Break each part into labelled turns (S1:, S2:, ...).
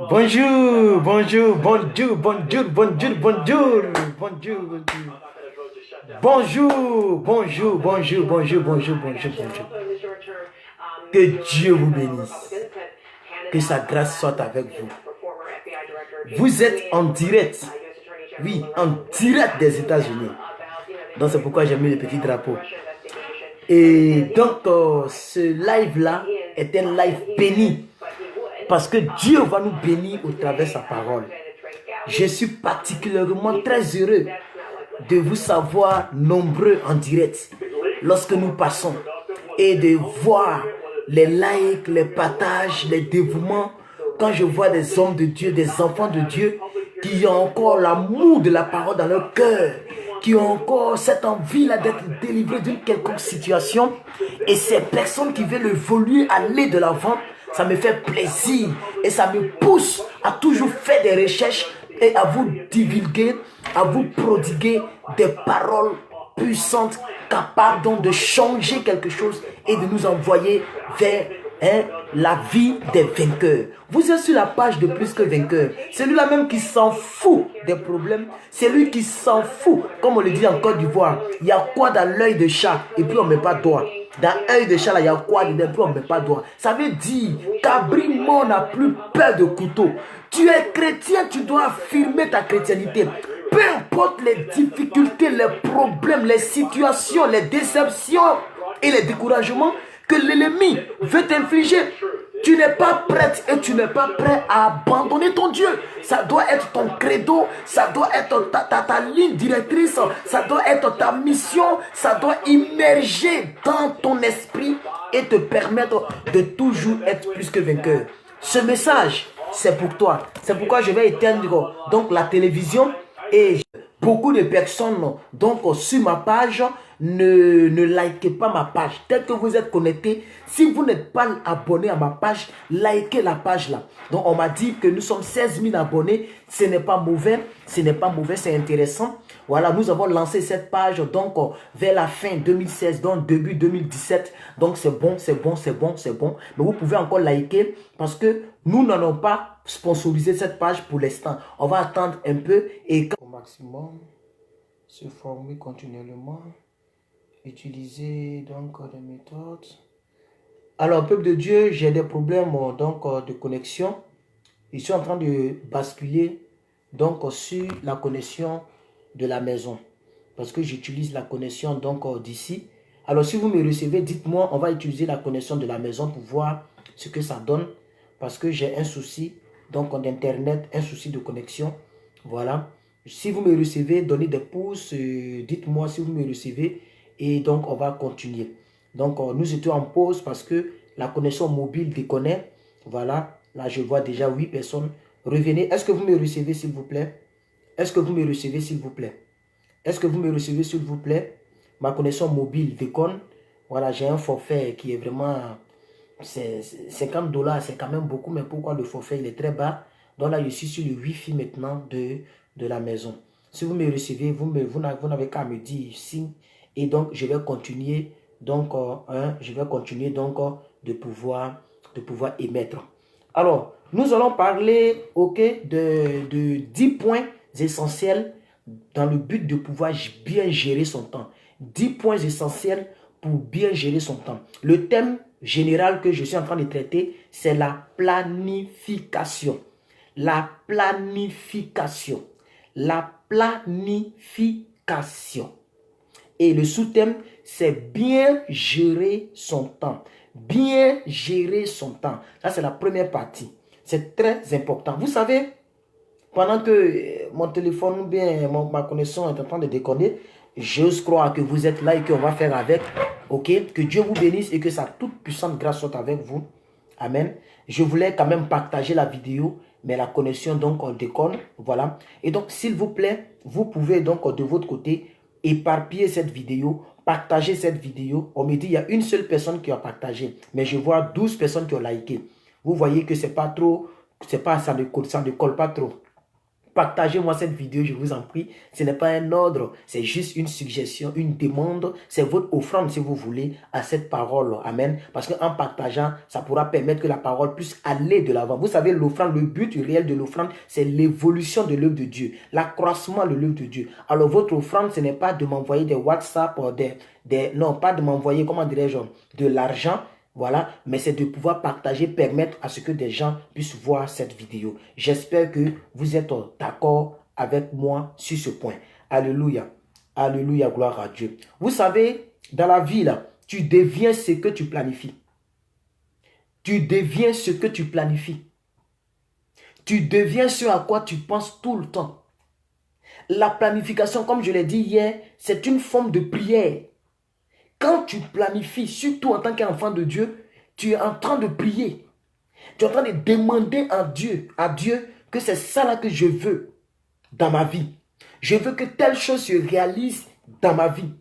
S1: Bonjour, bonjour, bonjour, bonjour, bonjour, bonjour, bonjour, bonjour, bonjour, bonjour, bonjour, bonjour, bonjour, bonjour. Que Dieu vous bénisse. Que sa grâce soit avec vous. Vous êtes en direct. Oui, en direct des États-Unis. Donc c'est pourquoi j'ai mis le petit drapeau. Et donc ce live-là est un live béni. Parce que Dieu va nous bénir au travers de sa parole. Je suis particulièrement très heureux de vous savoir nombreux en direct lorsque nous passons et de voir les likes, les partages, les dévouements. Quand je vois des hommes de Dieu, des enfants de Dieu qui ont encore l'amour de la parole dans leur cœur, qui ont encore cette envie-là d'être délivrés d'une quelconque situation, et ces personnes qui veulent évoluer, aller de l'avant, ça me fait plaisir et ça me pousse à toujours faire des recherches et à vous divulguer, à vous prodiguer des paroles puissantes, capables donc de changer quelque chose et de nous envoyer vers la vie des vainqueurs. Vous êtes sur la page de Plus que Vainqueurs. C'est lui-là même qui s'en fout des problèmes. C'est lui qui s'en fout. Comme on le dit en Côte d'Ivoire, il y a quoi dans l'œil de chat et puis on ne met pas doigt. Dans l'œil de chat, là, il y a quoi dedans et puis on ne met pas doigt. Ça veut dire qu'Abrimon n'a plus peur de couteau. Tu es chrétien, tu dois affirmer ta chrétienté. Peu importe les difficultés, les problèmes, les situations, les déceptions et les découragements que l'ennemi veut t'infliger, tu n'es pas prête et tu n'es pas prêt à abandonner ton Dieu. Ça doit être ton credo, ça doit être ta ligne directrice, ça doit être ta mission, ça doit immerger dans ton esprit et te permettre de toujours être plus que vainqueur. Ce message, c'est pour toi. C'est pourquoi je vais éteindre donc la télévision et beaucoup de personnes donc sur ma page ne likez pas ma page. Dès que vous êtes connecté, si vous n'êtes pas abonné à ma page, likez la page là. Donc on m'a dit que nous sommes 16 000 abonnés. Ce n'est pas mauvais, ce n'est pas mauvais, c'est intéressant. Voilà, nous avons lancé cette page donc vers la fin 2016, donc début 2017. Donc c'est bon, c'est bon, c'est bon, c'est bon. Mais vous pouvez encore liker parce que nous n'allons pas sponsoriser cette page pour l'instant. On va attendre un peu et au maximum, se former continuellement. Utiliser donc des méthodes. Alors, peuple de Dieu, j'ai des problèmes donc de connexion. Je suis en train de basculer donc sur la connexion de la maison parce que j'utilise la connexion donc d'ici. Alors, si vous me recevez, dites-moi, on va utiliser la connexion de la maison pour voir ce que ça donne parce que j'ai un souci donc d'internet, un souci de connexion. Voilà. Si vous me recevez, donnez des pouces, dites-moi si vous me recevez. Et donc, on va continuer. Donc, nous étions en pause parce que la connexion mobile déconne. Voilà. Là, je vois déjà 8 personnes. Revenez. Est-ce que vous me recevez, s'il vous plaît? Est-ce que vous me recevez, s'il vous plaît? Est-ce que vous me recevez, s'il vous plaît? Ma connexion mobile déconne. Voilà, j'ai un forfait qui est vraiment... C'est 50 $, c'est quand même beaucoup. Mais pourquoi le forfait, il est très bas? Donc là, je suis sur le Wi-Fi maintenant de la maison. Si vous me recevez, vous n'avez qu'à me dire si... Et donc, je vais continuer donc, de pouvoir émettre. Alors, nous allons parler de 10 points essentiels dans le but de pouvoir bien gérer son temps. 10 points essentiels pour bien gérer son temps. Le thème général que je suis en train de traiter, c'est la planification. La planification. La planification. Et le sous-thème, c'est bien gérer son temps. Bien gérer son temps. Ça, c'est la première partie. C'est très important. Vous savez, pendant que mon téléphone ou bien ma connexion est en train de déconner, j'ose croire que vous êtes là et qu'on va faire avec. Ok? Que Dieu vous bénisse et que sa toute puissante grâce soit avec vous. Amen. Je voulais quand même partager la vidéo, mais la connexion donc on déconne. Voilà. Et donc, s'il vous plaît, vous pouvez donc de votre côté éparpiller cette vidéo, partager cette vidéo. On me dit il y a une seule personne qui a partagé, mais je vois 12 personnes qui ont liké. Vous voyez que c'est pas trop, ça ne colle pas trop. Partagez-moi cette vidéo, je vous en prie. Ce n'est pas un ordre, c'est juste une suggestion, une demande. C'est votre offrande, si vous voulez, à cette parole. Amen. Parce qu'en partageant, ça pourra permettre que la parole puisse aller de l'avant. Vous savez, l'offrande, le but réel de l'offrande, c'est l'évolution de l'œuvre de Dieu, l'accroissement de l'œuvre de Dieu. Alors, votre offrande, ce n'est pas de m'envoyer des WhatsApp, non, pas de m'envoyer, comment dirais-je, de l'argent. Voilà, mais c'est de pouvoir partager, permettre à ce que des gens puissent voir cette vidéo. J'espère que vous êtes d'accord avec moi sur ce point. Alléluia. Alléluia, gloire à Dieu. Vous savez, dans la vie, là, tu deviens ce que tu planifies. Tu deviens ce que tu planifies. Tu deviens ce à quoi tu penses tout le temps. La planification, comme je l'ai dit hier, c'est une forme de prière. Quand tu planifies, surtout en tant qu'enfant de Dieu, tu es en train de prier. Tu es en train de demander à Dieu que c'est ça là que je veux dans ma vie. Je veux que telle chose se réalise dans ma vie.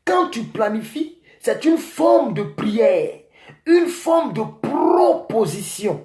S1: Quand tu planifies, c'est une forme de prière, une forme de proposition.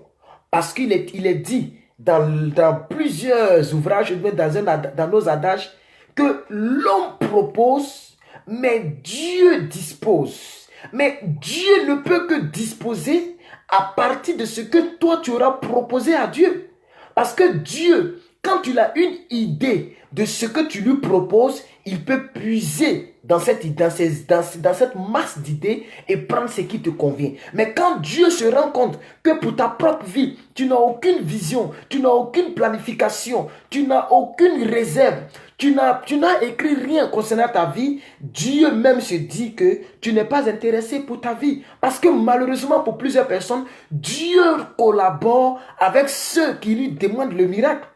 S1: Parce qu'il est dit dans plusieurs ouvrages, dans nos adages, que l'homme propose, mais Dieu dispose. Mais Dieu ne peut que disposer à partir de ce que toi tu auras proposé à Dieu. Parce que Dieu, quand tu as une idée de ce que tu lui proposes, il peut puiser dans cette masse d'idées et prendre ce qui te convient. Mais quand Dieu se rend compte que pour ta propre vie, tu n'as aucune vision, tu n'as aucune planification, tu n'as aucune réserve, tu n'as écrit rien concernant ta vie, Dieu même se dit que tu n'es pas intéressé pour ta vie. Parce que malheureusement pour plusieurs personnes, Dieu collabore avec ceux qui lui demandent le miracle.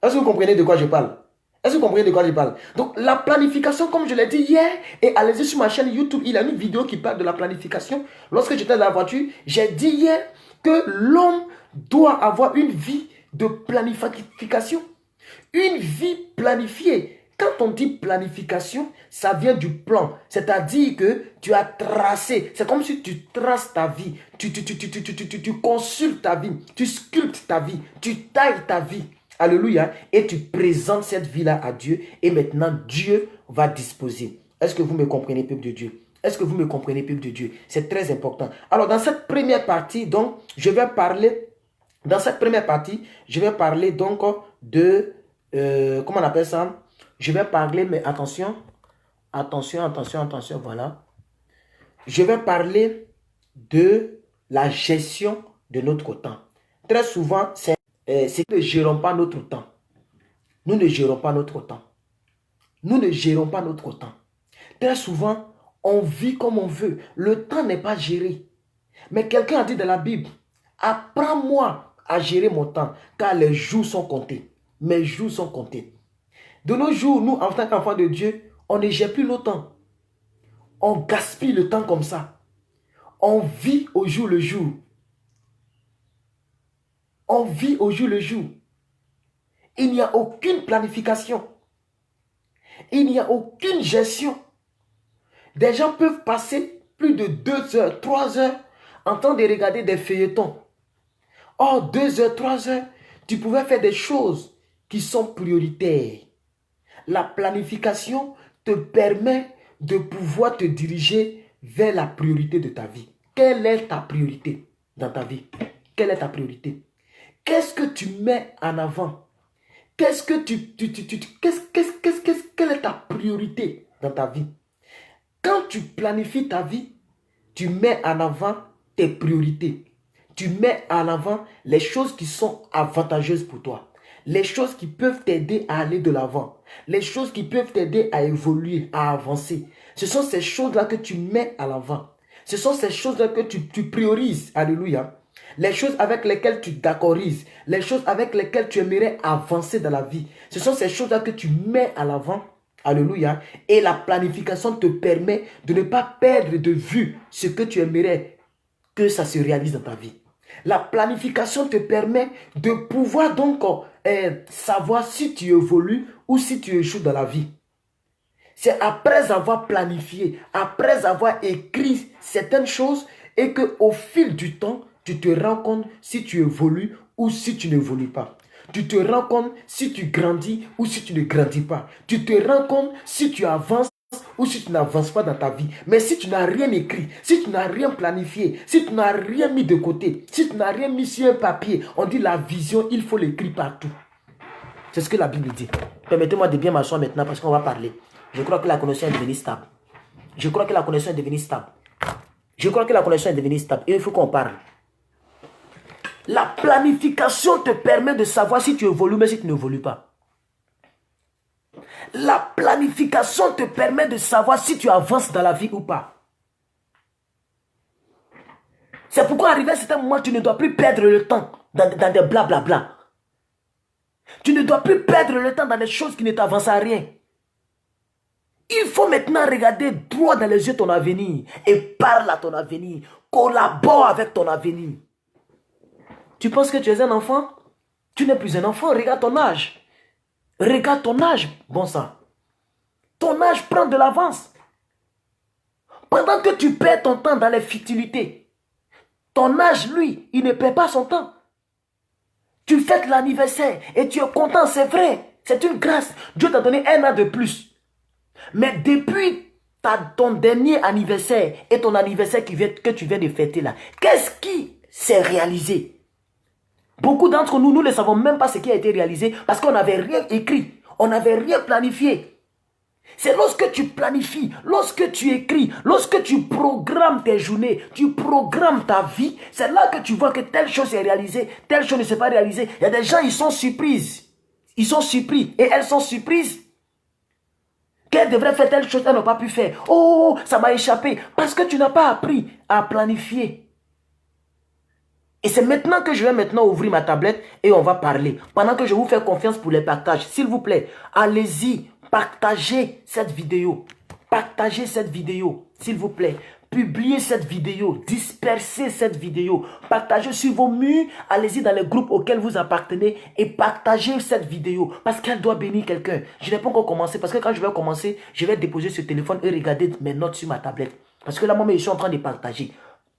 S1: Est-ce que vous comprenez de quoi je parle? Est-ce que vous comprenez de quoi je parle? Donc, la planification, comme je l'ai dit hier, et allez-y sur ma chaîne YouTube, il y a une vidéo qui parle de la planification. Lorsque j'étais dans la voiture, j'ai dit hier que l'homme doit avoir une vie de planification. Une vie planifiée. Quand on dit planification, ça vient du plan. C'est-à-dire que tu as tracé. C'est comme si tu traces ta vie. Tu consultes ta vie. Tu sculptes ta vie. Tu tailles ta vie. Alléluia. Et tu présentes cette vie-là à Dieu. Et maintenant, Dieu va disposer. Est-ce que vous me comprenez, peuple de Dieu? Est-ce que vous me comprenez, peuple de Dieu? C'est très important. Alors, dans cette première partie, donc, je vais parler donc de... comment on appelle ça? Je vais parler, mais attention. Attention, voilà. Je vais parler de la gestion de notre temps. Très souvent, c'est que nous ne gérons pas notre temps. Nous ne gérons pas notre temps. Nous ne gérons pas notre temps. Très souvent, on vit comme on veut. Le temps n'est pas géré. Mais quelqu'un a dit dans la Bible, apprends-moi à gérer mon temps, car les jours sont comptés. Mes jours sont comptés. De nos jours, nous, en tant qu'enfants de Dieu, on ne gère plus nos temps. On gaspille le temps comme ça. On vit au jour le jour. On vit au jour le jour. Il n'y a aucune planification. Il n'y a aucune gestion. Des gens peuvent passer plus de 2 heures, 3 heures en train de regarder des feuilletons. Or, 2 heures, 3 heures, tu pouvais faire des choses qui sont prioritaires. La planification te permet de pouvoir te diriger vers la priorité de ta vie. Quelle est ta priorité dans ta vie? Quelle est ta priorité? Qu'est-ce que tu mets en avant? Qu'est-ce que quelle est ta priorité dans ta vie? Quand tu planifies ta vie, tu mets en avant tes priorités. Tu mets en avant les choses qui sont avantageuses pour toi. Les choses qui peuvent t'aider à aller de l'avant. Les choses qui peuvent t'aider à évoluer, à avancer. Ce sont ces choses-là que tu mets à l'avant. Ce sont ces choses-là que tu priorises. Alléluia. Les choses avec lesquelles tu t'accordises. Les choses avec lesquelles tu aimerais avancer dans la vie. Ce sont ces choses-là que tu mets à l'avant. Alléluia. Et la planification te permet de ne pas perdre de vue ce que tu aimerais que ça se réalise dans ta vie. La planification te permet de pouvoir donc savoir si tu évolues ou si tu échoues dans la vie. C'est après avoir planifié, après avoir écrit certaines choses et qu'au fil du temps, tu te rends compte si tu évolues ou si tu n'évolues pas. Tu te rends compte si tu grandis ou si tu ne grandis pas. Tu te rends compte si tu avances ou si tu n'avances pas dans ta vie. Mais si tu n'as rien écrit, si tu n'as rien planifié, si tu n'as rien mis de côté, si tu n'as rien mis sur un papier, on dit la vision, il faut l'écrire partout. C'est ce que la Bible dit. Permettez-moi de bien m'asseoir maintenant parce qu'on va parler. Je crois que la connexion est devenue stable. Je crois que la connexion est devenue stable. Je crois que la connexion est devenue stable. Et il faut qu'on parle. La planification te permet de savoir si tu évolues, mais si tu n'évolues pas. La planification te permet de savoir si tu avances dans la vie ou pas. C'est pourquoi arrivé à certain moment, tu ne dois plus perdre le temps dans des blablabla. Tu ne dois plus perdre le temps dans des choses qui ne t'avancent à rien. Il faut maintenant regarder droit dans les yeux ton avenir et parle à ton avenir. Collabore avec ton avenir. Tu penses que tu es un enfant? Tu n'es plus un enfant. Regarde ton âge. Regarde ton âge, bon sang. Ton âge prend de l'avance. Pendant que tu perds ton temps dans les futilités, ton âge, lui, il ne perd pas son temps. Tu fêtes l'anniversaire et tu es content, c'est vrai. C'est une grâce. Dieu t'a donné 1 an de plus. Mais depuis ton dernier anniversaire et ton anniversaire que tu viens de fêter là, qu'est-ce qui s'est réalisé? Beaucoup d'entre nous, nous ne savons même pas ce qui a été réalisé parce qu'on n'avait rien écrit, on n'avait rien planifié. C'est lorsque tu planifies, lorsque tu écris, lorsque tu programmes tes journées, tu programmes ta vie, c'est là que tu vois que telle chose est réalisée, telle chose ne s'est pas réalisée. Il y a des gens, ils sont surprises. Ils sont surpris et elles sont surprises. Qu'elles devraient faire telle chose, elles n'ont pas pu faire. Oh, ça m'a échappé. Parce que tu n'as pas appris à planifier. Et c'est maintenant que je vais maintenant ouvrir ma tablette et on va parler. Pendant que je vous fais confiance pour les partages, s'il vous plaît, allez-y, partagez cette vidéo. Partagez cette vidéo, s'il vous plaît. Publiez cette vidéo, dispersez cette vidéo. Partagez sur vos murs, allez-y dans les groupes auxquels vous appartenez et partagez cette vidéo parce qu'elle doit bénir quelqu'un. Je n'ai pas encore commencé parce que quand je vais commencer, je vais déposer ce téléphone et regarder mes notes sur ma tablette. Parce que là, moi, je suis en train de partager.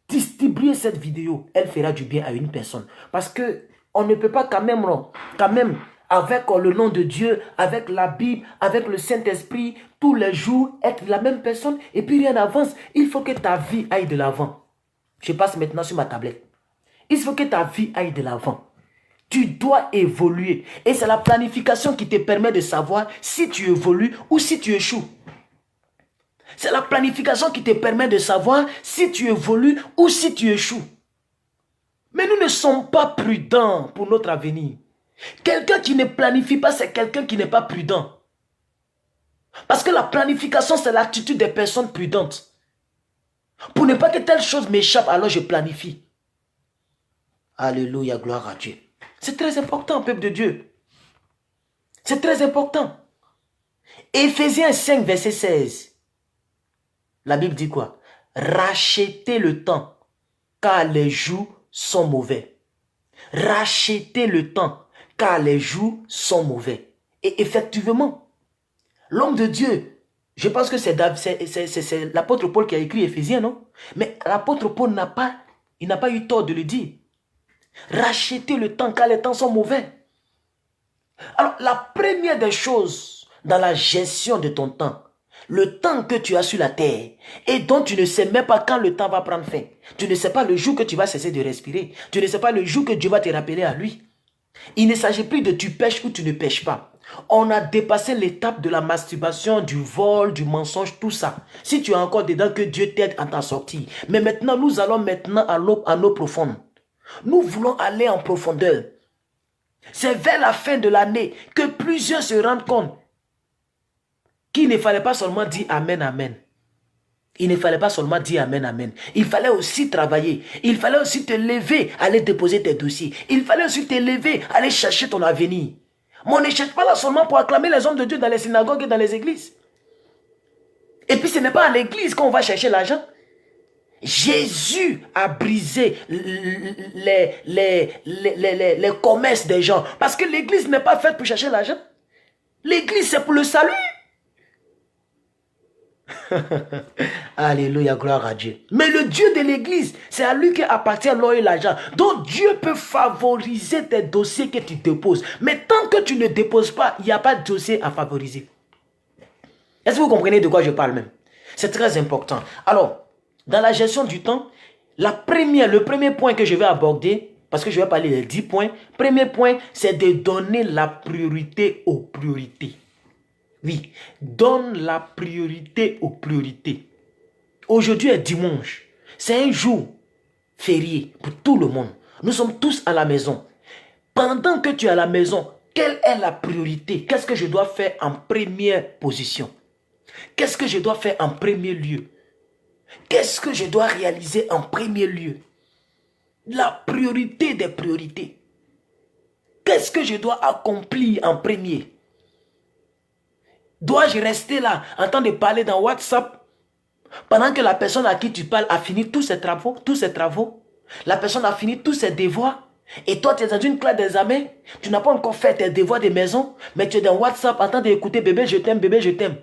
S1: Distribuer cette vidéo, elle fera du bien à une personne. Parce que on ne peut pas quand même avec le nom de Dieu, avec la Bible, avec le Saint-Esprit, tous les jours, être la même personne et puis rien n'avance. Il faut que ta vie aille de l'avant. Je passe maintenant sur ma tablette. Il faut que ta vie aille de l'avant. Tu dois évoluer. Et c'est la planification qui te permet de savoir si tu évolues ou si tu échoues. C'est la planification qui te permet de savoir si tu évolues ou si tu échoues. Mais nous ne sommes pas prudents pour notre avenir. Quelqu'un qui ne planifie pas, c'est quelqu'un qui n'est pas prudent. Parce que la planification, c'est l'attitude des personnes prudentes. Pour ne pas que telle chose m'échappe, alors je planifie. Alléluia, gloire à Dieu. C'est très important, peuple de Dieu. C'est très important. Éphésiens 5, verset 16. La Bible dit quoi? Rachetez le temps, car les jours sont mauvais. Rachetez le temps, car les jours sont mauvais. Et effectivement, l'homme de Dieu, je pense que c'est l'apôtre Paul qui a écrit Éphésiens, non? Mais l'apôtre Paul n'a pas eu tort de le dire. Rachetez le temps, car les temps sont mauvais. Alors, la première des choses dans la gestion de ton temps, le temps que tu as sur la terre et dont tu ne sais même pas quand le temps va prendre fin. Tu ne sais pas le jour que tu vas cesser de respirer. Tu ne sais pas le jour que Dieu va te rappeler à lui. Il ne s'agit plus de tu pêches ou tu ne pêches pas. On a dépassé l'étape de la masturbation, du vol, du mensonge, tout ça. Si tu es encore dedans, que Dieu t'aide à t'en sortir. Mais maintenant, nous allons maintenant à l'eau profonde. Nous voulons aller en profondeur. C'est vers la fin de l'année que plusieurs se rendent compte qu'il ne fallait pas seulement dire Amen, Amen. Il ne fallait pas seulement dire Amen, Amen. Il fallait aussi travailler. Il fallait aussi te lever, aller déposer tes dossiers. Il fallait aussi te lever, aller chercher ton avenir. Mais on ne cherche pas là seulement pour acclamer les hommes de Dieu dans les synagogues et dans les églises. Et puis ce n'est pas à l'église qu'on va chercher l'argent. Jésus a brisé les commerces des gens. Parce que l'église n'est pas faite pour chercher l'argent. L'église, c'est pour le salut. Alléluia, gloire à Dieu. Mais le Dieu de l'église, c'est à lui qu'appartient l'or et l'argent. Donc Dieu peut favoriser tes dossiers que tu déposes. Mais tant que tu ne déposes pas, il n'y a pas de dossier à favoriser. Est-ce que vous comprenez de quoi je parle même? C'est très important. Alors, dans la gestion du temps, le premier point que je vais aborder, parce que je vais parler des 10 points. Premier point, c'est de donner la priorité aux priorités. Oui, donne la priorité aux priorités. Aujourd'hui est dimanche. C'est un jour férié pour tout le monde. Nous sommes tous à la maison. Pendant que tu es à la maison, quelle est la priorité? Qu'est-ce que je dois faire en première position? Qu'est-ce que je dois faire en premier lieu? Qu'est-ce que je dois réaliser en premier lieu? La priorité des priorités. Qu'est-ce que je dois accomplir en premier? Dois-je rester là en train de parler dans WhatsApp pendant que la personne à qui tu parles a fini tous ses travaux, la personne a fini tous ses devoirs, et toi tu es dans une classe d'examen, tu n'as pas encore fait tes devoirs de maison, mais tu es dans WhatsApp en train d'écouter bébé je t'aime, bébé je t'aime.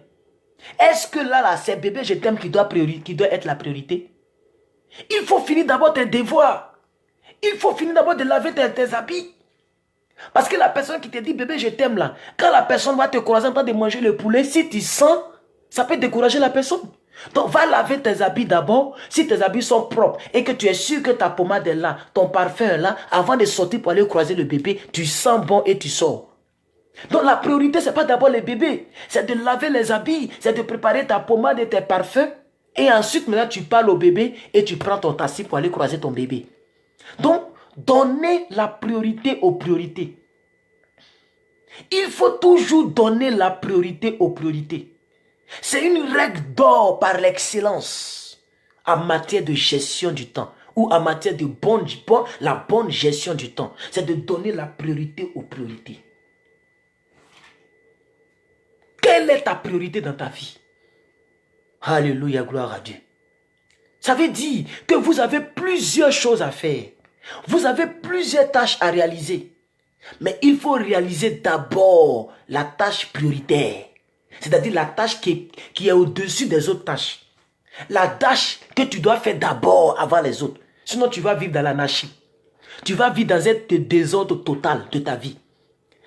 S1: Est-ce que là c'est bébé je t'aime qui doit être la priorité? Il faut finir d'abord tes devoirs. Il faut finir d'abord de laver tes habits. Parce que la personne qui te dit bébé je t'aime là, quand la personne va te croiser en train de manger le poulet, si tu sens, ça peut décourager la personne. Donc va laver tes habits d'abord. Si tes habits sont propres et que tu es sûr que ta pommade est là, ton parfum est là, avant de sortir pour aller croiser le bébé, tu sens bon et tu sors. Donc la priorité c'est pas d'abord le bébé, c'est de laver les habits, c'est de préparer ta pommade et tes parfums. Et ensuite maintenant tu parles au bébé et tu prends ton taxi pour aller croiser ton bébé. Donc donner la priorité aux priorités. Il faut toujours donner la priorité aux priorités. C'est une règle d'or par l'excellence en matière de gestion du temps ou en matière de la bonne gestion du temps. C'est de donner la priorité aux priorités. Quelle est ta priorité dans ta vie? Alléluia, gloire à Dieu. Ça veut dire que vous avez plusieurs choses à faire. Vous avez plusieurs tâches à réaliser. Mais il faut réaliser d'abord la tâche prioritaire. C'est-à-dire la tâche qui est au-dessus des autres tâches. La tâche que tu dois faire d'abord avant les autres. Sinon tu vas vivre dans l'anarchie. Tu vas vivre dans un désordre total de ta vie.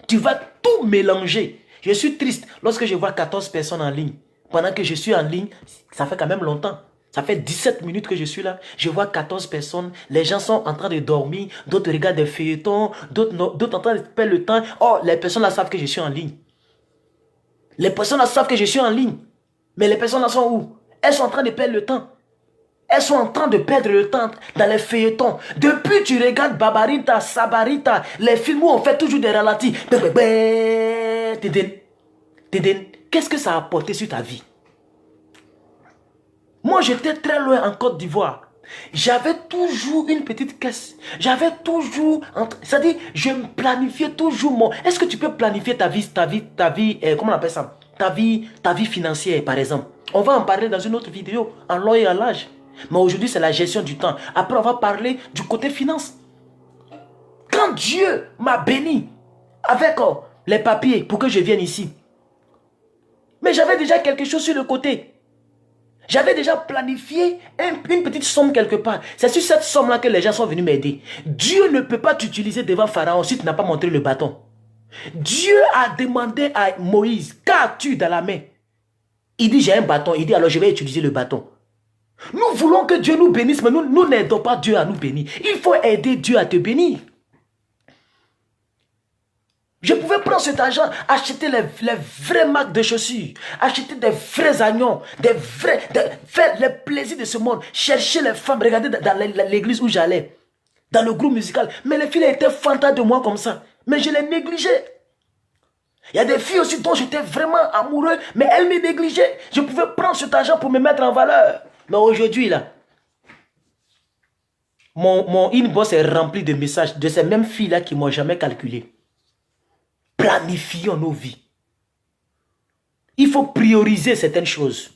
S1: Tu vas tout mélanger. Je suis triste lorsque je vois 14 personnes en ligne. Pendant que je suis en ligne, ça fait quand même longtemps. Ça fait 17 minutes que je suis là. Je vois 14 personnes. Les gens sont en train de dormir. D'autres regardent des feuilletons. D'autres en train de perdre le temps. Oh, les personnes là savent que je suis en ligne. Les personnes là savent que je suis en ligne. Mais les personnes là sont où? Elles sont en train de perdre le temps. Elles sont en train de perdre le temps dans les feuilletons. Depuis tu regardes Babarita, Sabarita, les films où on fait toujours des ralentis. Qu'est-ce que ça a apporté sur ta vie? Moi, j'étais très loin en Côte d'Ivoire. J'avais toujours une petite caisse. J'avais toujours... C'est-à-dire, je me planifiais toujours mon... Est-ce que tu peux planifier ta vie, comment on appelle ça? Ta vie financière, par exemple. On va en parler dans une autre vidéo, en long et en large. Mais aujourd'hui, c'est la gestion du temps. Après, on va parler du côté finance. Quand Dieu m'a béni avec les papiers pour que je vienne ici, mais j'avais déjà quelque chose sur le côté. J'avais déjà planifié une petite somme quelque part. C'est sur cette somme-là que les gens sont venus m'aider. Dieu ne peut pas t'utiliser devant Pharaon si tu n'as pas montré le bâton. Dieu a demandé à Moïse, qu'as-tu dans la main? Il dit, j'ai un bâton. Il dit, alors je vais utiliser le bâton. Nous voulons que Dieu nous bénisse, mais nous n'aidons pas Dieu à nous bénir. Il faut aider Dieu à te bénir. Je pouvais prendre cet argent, acheter les vraies marques de chaussures, acheter des vrais agneaux, faire les plaisirs de ce monde, chercher les femmes, regarder dans l'église où j'allais, dans le groupe musical. Mais les filles étaient fantas de moi comme ça. Mais je les négligeais. Il y a des filles aussi dont j'étais vraiment amoureux, mais elles me négligeaient. Je pouvais prendre cet argent pour me mettre en valeur. Mais aujourd'hui, là, mon inbox est rempli de messages de ces mêmes filles-là qui ne m'ont jamais calculé. Planifions nos vies. Il faut prioriser certaines choses.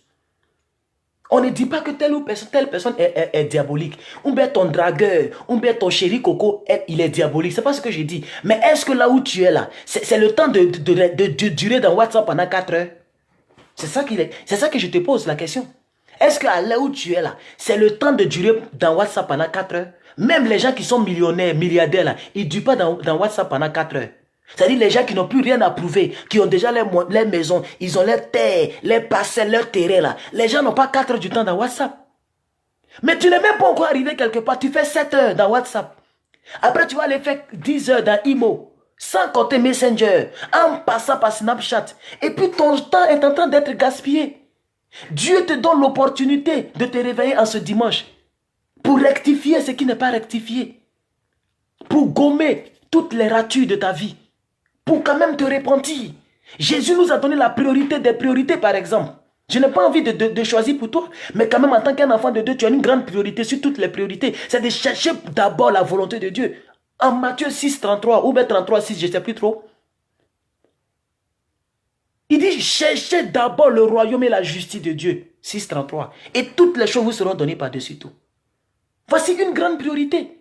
S1: On ne dit pas que telle personne est diabolique. Ou bien ton dragueur, ou bien ton chéri coco, il est diabolique. C'est pas ce que je dis. Mais est-ce que là où tu es là, c'est le temps de durer dans WhatsApp pendant 4 heures? C'est ça que je te pose la question. Est-ce qu'à l'heure où tu es là, c'est le temps de durer dans WhatsApp pendant 4 heures? Même les gens qui sont millionnaires, milliardaires là, ils ne durent pas dans WhatsApp pendant 4 heures. C'est-à-dire les gens qui n'ont plus rien à prouver, qui ont déjà les maisons, ils ont leurs terres, les parcelles, leurs terrains là. Les gens n'ont pas 4 heures du temps dans WhatsApp. Mais tu n'es même pas encore arrivé quelque part, tu fais 7 heures dans WhatsApp. Après tu vas aller faire 10 heures dans Imo, sans compter Messenger, en passant par Snapchat. Et puis ton temps est en train d'être gaspillé. Dieu te donne l'opportunité de te réveiller en ce dimanche pour rectifier ce qui n'est pas rectifié, pour gommer toutes les ratures de ta vie, pour quand même te repentir. Jésus nous a donné la priorité des priorités, par exemple. Je n'ai pas envie de choisir pour toi, mais quand même en tant qu'un enfant de Dieu, tu as une grande priorité sur toutes les priorités. C'est de chercher d'abord la volonté de Dieu. En Matthieu 6, 33 ou bien 33, 6, je ne sais plus trop. Il dit, cherchez d'abord le royaume et la justice de Dieu. 6, 33. Et toutes les choses vous seront données par-dessus tout. Voici une grande priorité.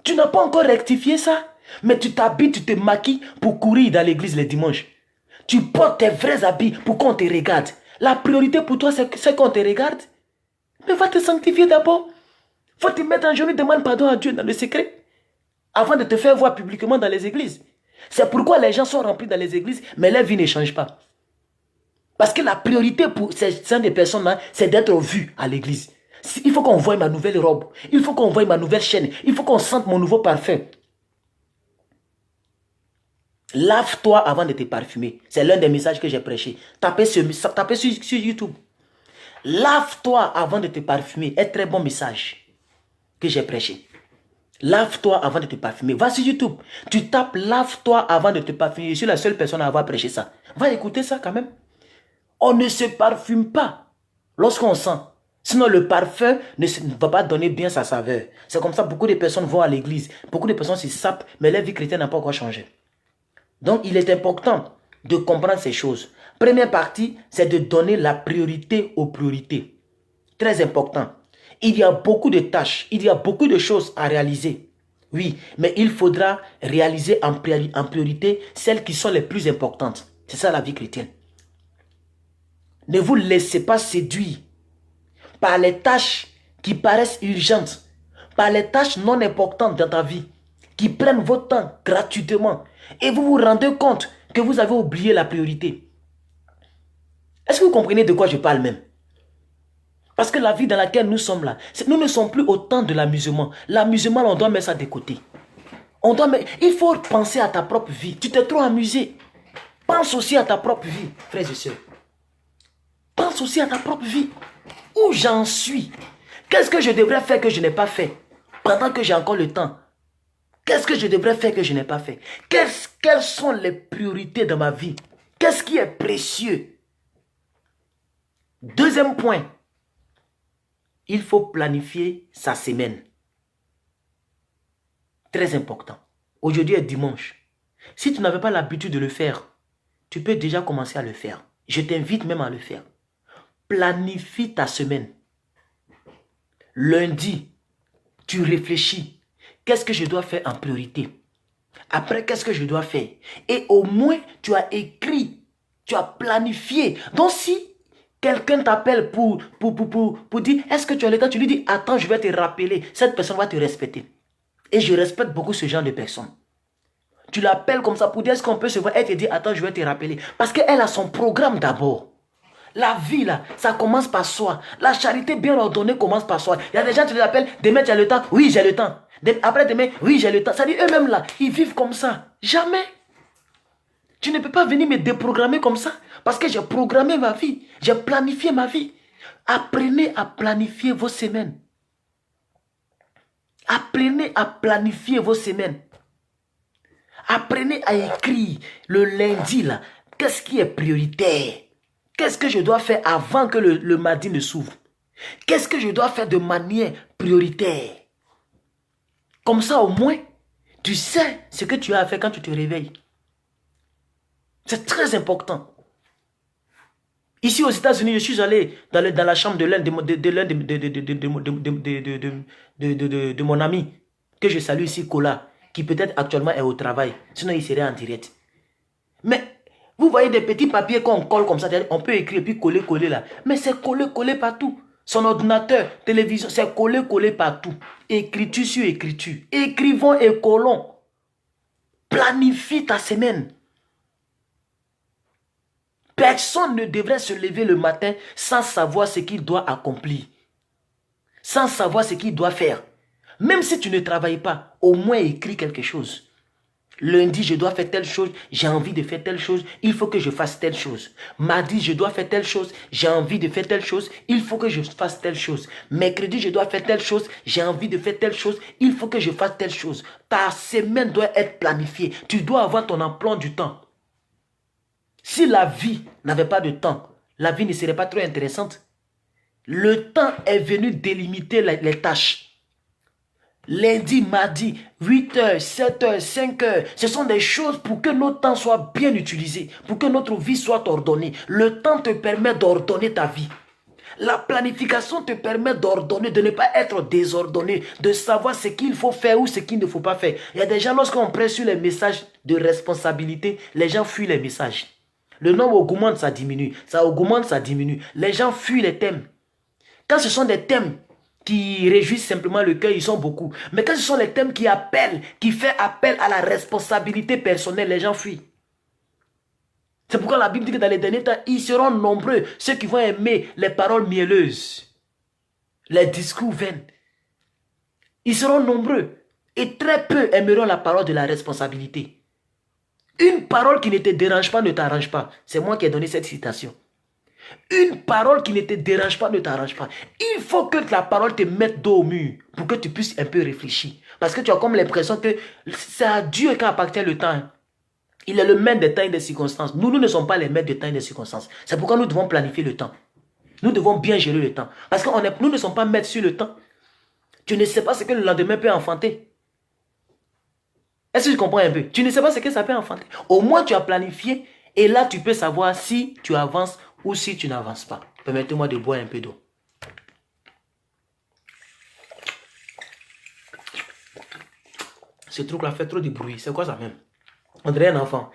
S1: Tu n'as pas encore rectifié ça, mais tu t'habilles, tu te maquilles pour courir dans l'église les dimanches. Tu portes tes vrais habits pour qu'on te regarde. La priorité pour toi, c'est qu'on te regarde. Mais va te sanctifier d'abord. Faut te mettre en genoux et demande pardon à Dieu dans le secret, avant de te faire voir publiquement dans les églises. C'est pourquoi les gens sont remplis dans les églises, mais leur vie ne change pas. Parce que la priorité pour ces personnes-là, c'est d'être vus à l'église. Il faut qu'on voie ma nouvelle robe. Il faut qu'on voie ma nouvelle chaîne. Il faut qu'on sente mon nouveau parfum. Lave-toi avant de te parfumer. C'est l'un des messages que j'ai prêché. Tapez sur YouTube. Lave-toi avant de te parfumer. Un très bon message que j'ai prêché. Lave-toi avant de te parfumer. Va sur YouTube. Tu tapes lave-toi avant de te parfumer. Je suis la seule personne à avoir prêché ça. Va écouter ça quand même. On ne se parfume pas lorsqu'on sent. Sinon, le parfum ne va pas donner bien sa saveur. C'est comme ça, beaucoup de personnes vont à l'église. Beaucoup de personnes se sapent, mais leur vie chrétienne n'a pas encore changé. Donc, il est important de comprendre ces choses. Première partie, c'est de donner la priorité aux priorités. Très important. Il y a beaucoup de tâches, il y a beaucoup de choses à réaliser. Oui, mais il faudra réaliser en priorité celles qui sont les plus importantes. C'est ça la vie chrétienne. Ne vous laissez pas séduire par les tâches qui paraissent urgentes, par les tâches non importantes dans ta vie, qui prennent votre temps gratuitement, et vous vous rendez compte que vous avez oublié la priorité. Est-ce que vous comprenez de quoi je parle même? Parce que la vie dans laquelle nous sommes là, nous ne sommes plus au temps de l'amusement. L'amusement, on doit mettre ça de côté. Il faut penser à ta propre vie. Tu t'es trop amusé. Pense aussi à ta propre vie, frères et sœurs. Pense aussi à ta propre vie. Où j'en suis? Qu'est-ce que je devrais faire que je n'ai pas fait pendant que j'ai encore le temps? Qu'est-ce que je devrais faire que je n'ai pas fait? Quelles sont les priorités de ma vie? Qu'est-ce qui est précieux? Deuxième point, il faut planifier sa semaine. Très important. Aujourd'hui est dimanche. Si tu n'avais pas l'habitude de le faire, tu peux déjà commencer à le faire. Je t'invite même à le faire. Planifie ta semaine. Lundi, tu réfléchis. Qu'est-ce que je dois faire en priorité? Après, qu'est-ce que je dois faire? Et au moins, tu as écrit, tu as planifié. Donc, si quelqu'un t'appelle pour dire, est-ce que tu as le temps? Tu lui dis, attends, je vais te rappeler. Cette personne va te respecter. Et je respecte beaucoup ce genre de personnes. Tu l'appelles comme ça pour dire, est-ce qu'on peut se voir? Elle te dit, attends, je vais te rappeler. Parce qu'elle a son programme d'abord. La vie, là, ça commence par soi. La charité bien ordonnée commence par soi. Il y a des gens qui te appellent, demain tu as le temps? Oui, j'ai le temps. Après demain, oui, j'ai le temps. Ça dit eux-mêmes là, ils vivent comme ça. Jamais. Tu ne peux pas venir me déprogrammer comme ça. Parce que j'ai programmé ma vie. J'ai planifié ma vie. Apprenez à planifier vos semaines. Apprenez à planifier vos semaines. Apprenez à écrire le lundi là. Qu'est-ce qui est prioritaire? Qu'est-ce que je dois faire avant que le mardi ne s'ouvre? Qu'est-ce que je dois faire de manière prioritaire? Comme ça, au moins, tu sais ce que tu as à faire quand tu te réveilles. C'est très important. Ici aux États-Unis, je suis allé dans la chambre de l'un de mon ami, que je salue ici, Kola, qui peut-être actuellement est au travail. Sinon, il serait en direct. Mais Vous voyez des petits papiers qu'on colle comme ça, on peut écrire et puis coller là. Mais c'est coller partout. Son ordinateur, télévision, c'est coller partout. Écriture sur écriture. Écrivons et collons. Planifie ta semaine. Personne ne devrait se lever le matin sans savoir ce qu'il doit accomplir. Sans savoir ce qu'il doit faire. Même si tu ne travailles pas, au moins écris quelque chose. Lundi, je dois faire telle chose, j'ai envie de faire telle chose, il faut que je fasse telle chose. Mardi, je dois faire telle chose, j'ai envie de faire telle chose, il faut que je fasse telle chose. Mercredi, je dois faire telle chose, j'ai envie de faire telle chose, il faut que je fasse telle chose. Ta semaine doit être planifiée. Tu dois avoir ton emploi du temps. Si la vie n'avait pas de temps, la vie ne serait pas trop intéressante. Le temps est venu délimiter les tâches. Lundi, mardi, 8h, 7h, 5h, ce sont des choses pour que notre temps soit bien utilisé, pour que notre vie soit ordonnée. Le temps te permet d'ordonner ta vie. La planification te permet d'ordonner, de ne pas être désordonné, de savoir ce qu'il faut faire ou ce qu'il ne faut pas faire. Il y a des gens, lorsqu'on presse sur les messages de responsabilité, les gens fuient les messages. Le nombre augmente, ça diminue. Ça augmente, ça diminue. Les gens fuient les thèmes. Quand ce sont des thèmes qui réjouissent simplement le cœur, ils sont beaucoup. Mais quand ce sont les thèmes qui appellent, qui font appel à la responsabilité personnelle, les gens fuient. C'est pourquoi la Bible dit que dans les derniers temps, ils seront nombreux, ceux qui vont aimer les paroles mielleuses, les discours vains. Ils seront nombreux et très peu aimeront la parole de la responsabilité. Une parole qui ne te dérange pas ne t'arrange pas. C'est moi qui ai donné cette citation. Une parole qui ne te dérange pas ne t'arrange pas. Il faut que la parole te mette dos au mur pour que tu puisses un peu réfléchir. Parce que tu as comme l'impression que c'est à Dieu qu'appartient le temps. Il est le maître des temps et des circonstances. Nous ne sommes pas les maîtres des temps et des circonstances. C'est pourquoi nous devons planifier le temps. Nous devons bien gérer le temps. Parce que nous ne sommes pas maîtres sur le temps. Tu ne sais pas ce que le lendemain peut enfanter. Est-ce que tu comprends un peu? Tu ne sais pas ce que ça peut enfanter. Au moins tu as planifié et là tu peux savoir si tu avances ou si tu n'avances pas. Permettez-moi de boire un peu d'eau. Ce truc-là fait trop de bruit. C'est quoi ça même? On dirait un enfant.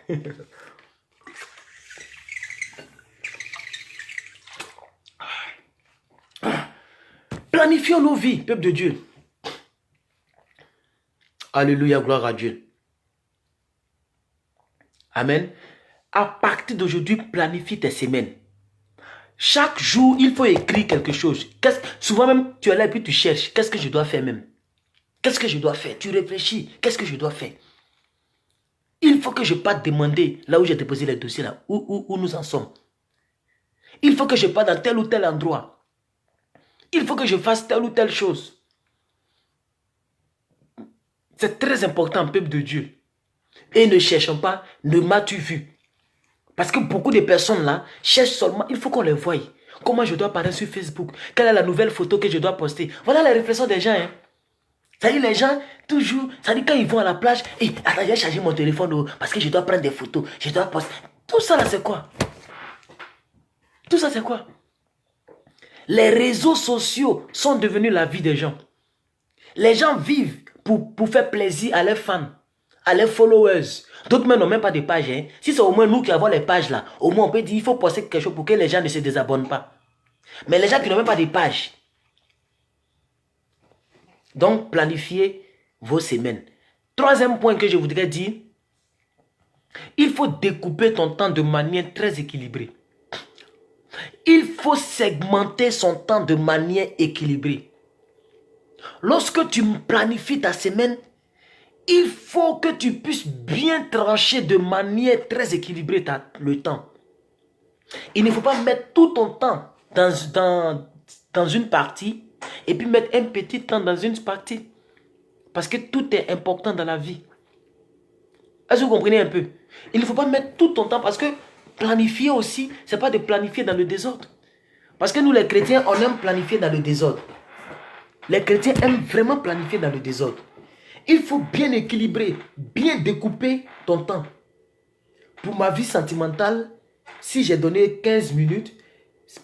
S1: Planifions nos vies, peuple de Dieu. Alléluia, gloire à Dieu. Amen. À partir d'aujourd'hui, planifie tes semaines. Chaque jour, il faut écrire quelque chose. Souvent même, tu es là et puis tu cherches. Qu'est-ce que je dois faire même? Qu'est-ce que je dois faire? Tu réfléchis. Qu'est-ce que je dois faire? Il faut que je parte demander là où j'ai déposé les dossiers, là, où nous en sommes. Il faut que je parte dans tel ou tel endroit. Il faut que je fasse telle ou telle chose. C'est très important, peuple de Dieu. Et ne cherchons pas, ne m'as-tu vu? Parce que beaucoup de personnes là cherchent seulement, il faut qu'on les voie. Comment je dois apparaître sur Facebook? Quelle est la nouvelle photo que je dois poster? Voilà la réflexion des gens. Hein. C'est-à-dire les gens, toujours, c'est-à-dire quand ils vont à la plage, et attends, j'ai chargé mon téléphone parce que je dois prendre des photos, je dois poster. Tout ça là, c'est quoi? Tout ça, c'est quoi? Les réseaux sociaux sont devenus la vie des gens. Les gens vivent pour faire plaisir à leurs fans, à leurs followers. D'autres même n'ont même pas de page. Hein. Si c'est au moins nous qui avons les pages là, au moins on peut dire il faut poster quelque chose pour que les gens ne se désabonnent pas. Mais les gens qui n'ont même pas de page. Donc planifiez vos semaines. Troisième point que je voudrais dire, il faut découper ton temps de manière très équilibrée. Il faut segmenter son temps de manière équilibrée. Lorsque tu planifies ta semaine, il faut que tu puisses bien trancher de manière très équilibrée le temps. Il ne faut pas mettre tout ton temps dans une partie et puis mettre un petit temps dans une partie. Parce que tout est important dans la vie. Est-ce que vous comprenez un peu? Il ne faut pas mettre tout ton temps parce que planifier aussi, ce n'est pas de planifier dans le désordre. Parce que nous les chrétiens, on aime planifier dans le désordre. Les chrétiens aiment vraiment planifier dans le désordre. Il faut bien équilibrer, bien découper ton temps. Pour ma vie sentimentale, si j'ai donné 15 minutes,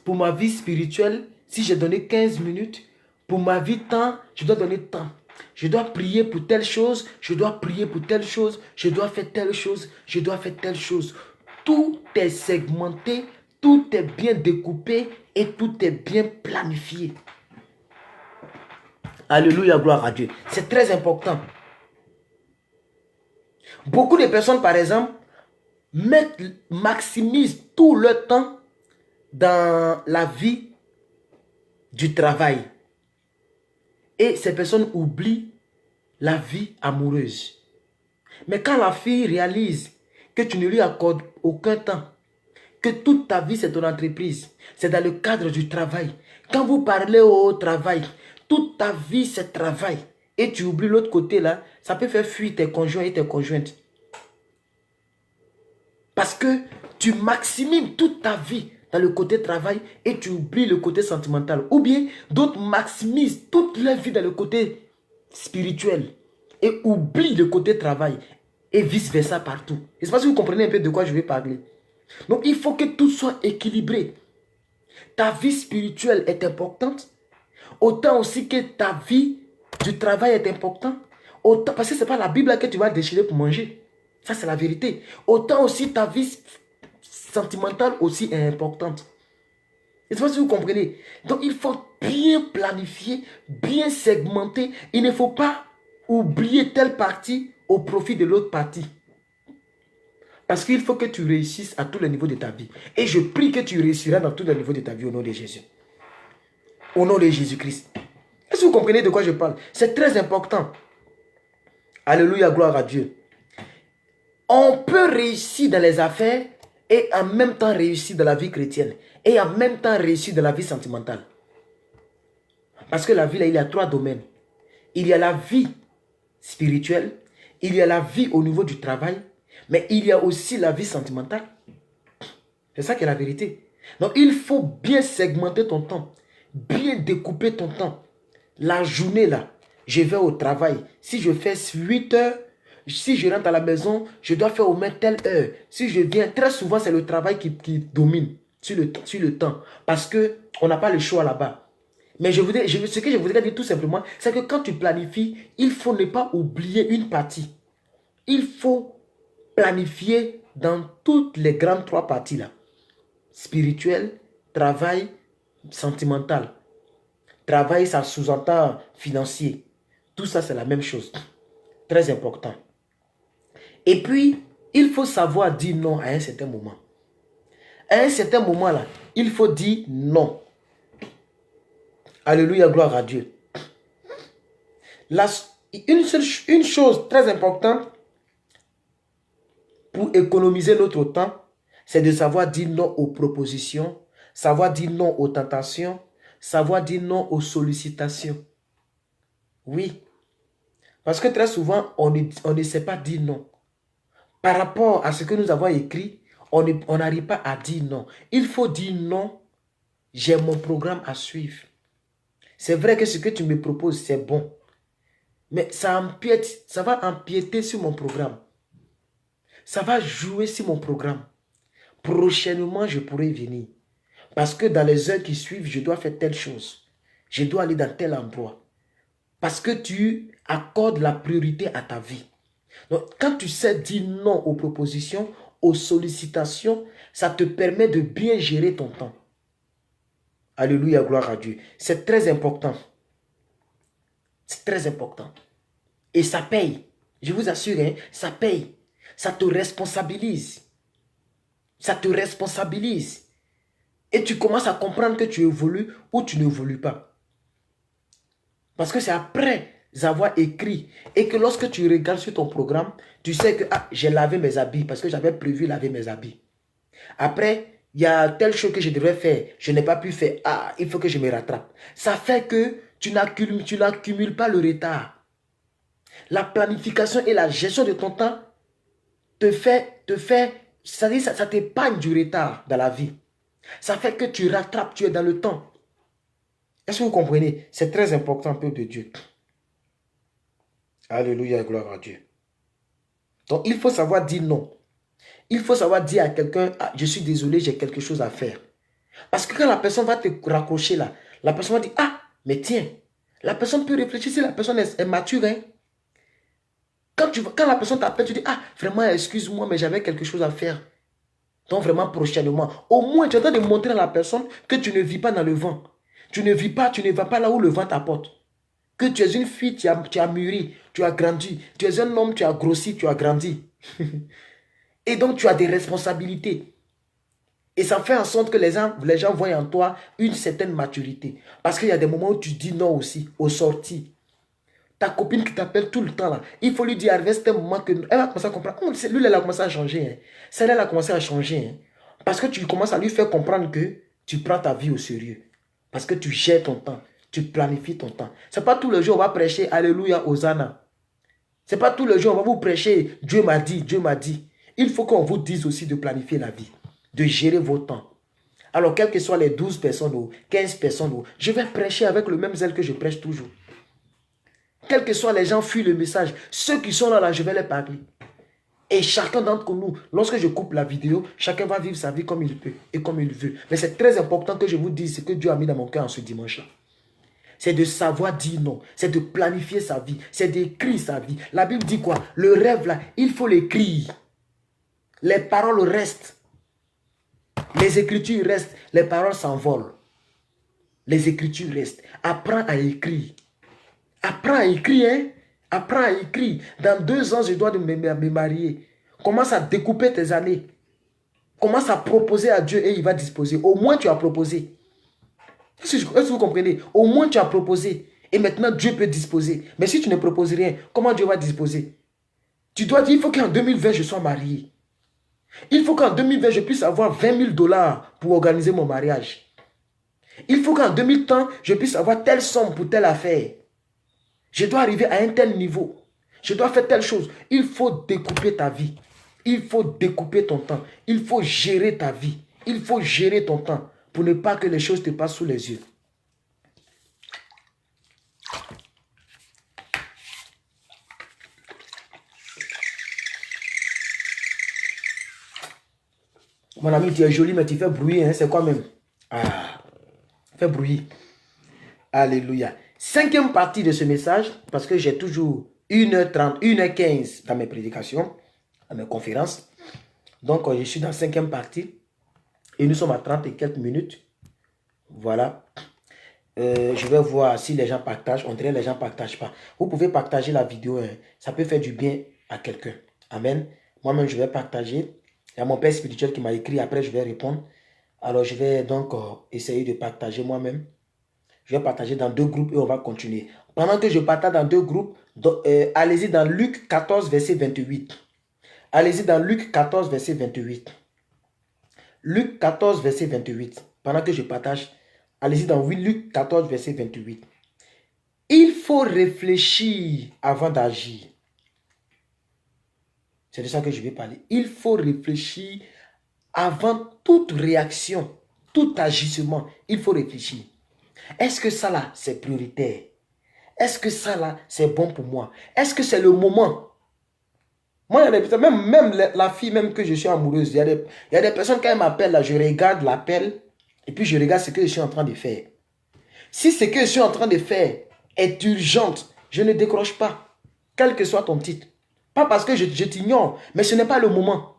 S1: pour ma vie spirituelle, si j'ai donné 15 minutes, pour ma vie temps, je dois donner temps. Je dois prier pour telle chose, je dois prier pour telle chose, je dois faire telle chose, je dois faire telle chose. tout est segmenté, tout est bien découpé et tout est bien planifié. Alléluia, gloire à Dieu. C'est très important. Beaucoup de personnes, par exemple, maximisent tout leur temps dans la vie du travail. Et ces personnes oublient la vie amoureuse. Mais quand la fille réalise que tu ne lui accordes aucun temps, que toute ta vie c'est ton entreprise, c'est dans le cadre du travail. Quand vous parlez au travail, toute ta vie c'est travail. Et tu oublies l'autre côté là, ça peut faire fuir tes conjoints et tes conjointes. Parce que tu maximises toute ta vie dans le côté travail et tu oublies le côté sentimental. Ou bien d'autres maximisent toute leur vie dans le côté spirituel et oublient le côté travail et vice versa partout. Je ne sais pas si vous comprenez un peu de quoi je vais parler. Donc il faut que tout soit équilibré. Ta vie spirituelle est importante, autant aussi que ta vie du travail est importante. Autant, parce que ce n'est pas la Bible que tu vas déchirer pour manger. Ça, c'est la vérité. Autant aussi ta vie sentimentale aussi est importante. Je ne sais pas si vous comprenez. Donc, il faut bien planifier, bien segmenter. Il ne faut pas oublier telle partie au profit de l'autre partie. Parce qu'il faut que tu réussisses à tous les niveaux de ta vie. Et je prie que tu réussiras dans tous les niveaux de ta vie au nom de Jésus. Au nom de Jésus-Christ. Est-ce que vous comprenez de quoi je parle? C'est très important. Alléluia, gloire à Dieu. On peut réussir dans les affaires et en même temps réussir dans la vie chrétienne. Et en même temps réussir dans la vie sentimentale. Parce que la vie, là, il y a 3 domaines. Il y a la vie spirituelle. Il y a la vie au niveau du travail. Mais il y a aussi la vie sentimentale. C'est ça qui est la vérité. Donc, il faut bien segmenter ton temps. Bien découper ton temps. La journée, là, je vais au travail. Si je fais 8 heures, si je rentre à la maison, je dois faire au moins telle heure. Si je viens, très souvent, c'est le travail qui domine sur le temps. Parce qu'on n'a pas le choix là-bas. Mais ce que je voudrais dire tout simplement, c'est que quand tu planifies, il faut ne pas oublier une partie. Il faut planifier dans toutes les grandes 3 parties là. Spirituel, travail, sentimental. Travail, ça sous-entend financier. Tout ça, c'est la même chose. Très important. Et puis, il faut savoir dire non à un certain moment. À un certain moment là, il faut dire non. Alléluia, gloire à Dieu. Une chose très importante pour économiser notre temps, c'est de savoir dire non aux propositions, savoir dire non aux tentations, savoir dire non aux sollicitations. Oui. Parce que très souvent, on ne sait pas dire non. Par rapport à ce que nous avons écrit, on n'arrive pas à dire non. Il faut dire non, j'ai mon programme à suivre. C'est vrai que ce que tu me proposes, c'est bon. Mais ça va empiéter sur mon programme. Ça va jouer sur mon programme. Prochainement, je pourrai venir. Parce que dans les heures qui suivent, je dois faire telle chose. Je dois aller dans tel endroit. Parce que tu accordes la priorité à ta vie. Donc, quand tu sais dire non aux propositions, aux sollicitations, ça te permet de bien gérer ton temps. Alléluia, gloire à Dieu. C'est très important. C'est très important. Et ça paye. Je vous assure, hein, ça paye. Ça te responsabilise. Ça te responsabilise. Et tu commences à comprendre que tu évolues ou tu n'évolues pas. Parce que c'est après avoir écrit et que lorsque tu regardes sur ton programme, tu sais que j'ai lavé mes habits parce que j'avais prévu laver mes habits. Après, il y a telle chose que je devrais faire, je n'ai pas pu faire. Il faut que je me rattrape. Ça fait que tu n'accumules pas le retard. La planification et la gestion de ton temps ça t'épargne du retard dans la vie. Ça fait que tu rattrapes, tu es dans le temps. Est-ce que vous comprenez? C'est très important, peuple de Dieu. Alléluia, gloire à Dieu. Donc, il faut savoir dire non. Il faut savoir dire à quelqu'un, je suis désolé, j'ai quelque chose à faire. Parce que quand la personne va te raccrocher là, la personne va dire, mais tiens, la personne peut réfléchir si la personne est mature. Hein? Quand la personne t'appelle, tu dis, vraiment, excuse-moi, mais j'avais quelque chose à faire. Donc vraiment prochainement, au moins tu es en train de montrer à la personne que tu ne vis pas dans le vent. Tu ne vis pas, tu ne vas pas là où le vent t'apporte. Que tu es une fille, tu as mûri, tu as grandi. Tu es un homme, tu as grossi, tu as grandi. Et donc tu as des responsabilités. Et ça fait en sorte que les gens voient en toi une certaine maturité. Parce qu'il y a des moments où tu dis non aussi, aux sorties. Ta copine qui t'appelle tout le temps là, il faut lui dire, reste un moment que... Elle va commencer à comprendre. Oh, lui, elle a commencé à changer. Hein. Celle-là, elle a commencé à changer. Hein. Parce que tu commences à lui faire comprendre que tu prends ta vie au sérieux. Parce que tu gères ton temps. Tu planifies ton temps. Ce n'est pas tous les jours on va prêcher Alléluia, Hosanna. Ce n'est pas tous les jours on va vous prêcher Dieu m'a dit, Dieu m'a dit. Il faut qu'on vous dise aussi de planifier la vie. De gérer vos temps. Alors, quelles que soient les 12 personnes ou 15 personnes, je vais prêcher avec le même zèle que je prêche toujours. Quels que soient les gens fuient le message. Ceux qui sont là, je vais les parler. Et chacun d'entre nous, lorsque je coupe la vidéo, chacun va vivre sa vie comme il peut et comme il veut. Mais c'est très important que je vous dise ce que Dieu a mis dans mon cœur en ce dimanche-là. C'est de savoir dire non. C'est de planifier sa vie. C'est d'écrire sa vie. La Bible dit quoi? Le rêve là, il faut l'écrire. Les paroles restent. Les écritures restent. Les paroles s'envolent. Les écritures restent. Apprends à écrire. Apprends à écrire, hein? Apprends à écrire. Dans 2 ans, je dois me marier. Commence à découper tes années. Commence à proposer à Dieu et il va disposer. Au moins, tu as proposé. Est-ce que vous comprenez? Au moins, tu as proposé. Et maintenant, Dieu peut disposer. Mais si tu ne proposes rien, comment Dieu va disposer? Tu dois dire, il faut qu'en 2020, je sois marié. Il faut qu'en 2020, je puisse avoir 20 000 $ pour organiser mon mariage. Il faut qu'en 2030, je puisse avoir telle somme pour telle affaire. Je dois arriver à un tel niveau. Je dois faire telle chose. Il faut découper ta vie. Il faut découper ton temps. Il faut gérer ta vie. Il faut gérer ton temps pour ne pas que les choses te passent sous les yeux. Mon ami, tu es joli, mais tu fais bruit. Hein? C'est quoi même? Ah, fais bruit. Alléluia. 5e partie de ce message, parce que j'ai toujours 1h30, 1h15 dans mes prédications, dans mes conférences. Donc, je suis dans la 5e partie. Et nous sommes à 30 et quelques minutes. Voilà. Je vais voir si les gens partagent. On dirait que les gens ne partagent pas. Vous pouvez partager la vidéo. Hein. Ça peut faire du bien à quelqu'un. Amen. Moi-même, je vais partager. Il y a mon père spirituel qui m'a écrit. Après, je vais répondre. Alors, je vais donc essayer de partager moi-même. Je vais partager dans 2 groupes et on va continuer. Pendant que je partage dans 2 groupes, allez-y dans Luc 14, verset 28. Allez-y dans Luc 14, verset 28. Luc 14, verset 28. Pendant que je partage, allez-y dans Luc 14, verset 28. Il faut réfléchir avant d'agir. C'est de ça que je vais parler. Il faut réfléchir avant toute réaction, tout agissement. Il faut réfléchir. Est-ce que ça là, c'est prioritaire? Est-ce que ça là, c'est bon pour moi? Est-ce que c'est le moment? Moi, il y a des personnes, même la fille même que je suis amoureuse, il y a des personnes, quand elle m'appelle, là, je regarde l'appel et puis je regarde ce que je suis en train de faire. Si ce que je suis en train de faire est urgente, je ne décroche pas, quel que soit ton titre. Pas parce que je t'ignore, mais ce n'est pas le moment.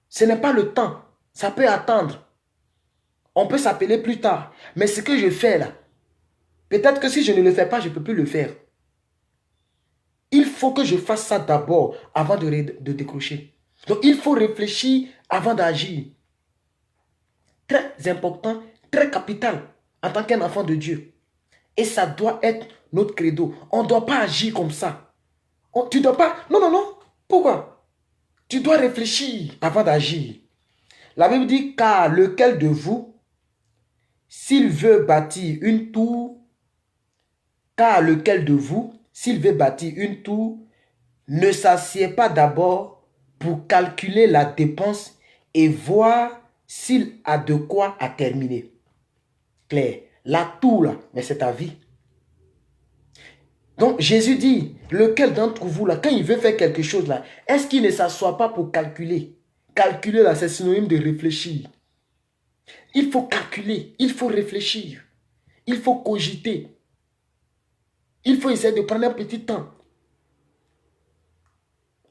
S1: Ce n'est pas le temps. Ça peut attendre. On peut s'appeler plus tard. Mais ce que je fais là, peut-être que si je ne le fais pas, je ne peux plus le faire. Il faut que je fasse ça d'abord avant de décrocher. Donc, il faut réfléchir avant d'agir. Très important, très capital en tant qu'un enfant de Dieu. Et ça doit être notre credo. On ne doit pas agir comme ça. Tu ne dois pas... Non, non, non. Pourquoi? Tu dois réfléchir avant d'agir. La Bible dit, car lequel de vous, s'il veut bâtir une tour, car lequel de vous, s'il veut bâtir une tour, ne s'assied pas d'abord pour calculer la dépense et voir s'il a de quoi à terminer. Claire, la tour là, mais c'est ta vie. Donc Jésus dit, lequel d'entre vous là, quand il veut faire quelque chose là, est-ce qu'il ne s'assoit pas pour calculer? Calculer là, c'est synonyme de réfléchir. Il faut calculer, il faut réfléchir, il faut cogiter. Il faut essayer de prendre un petit temps.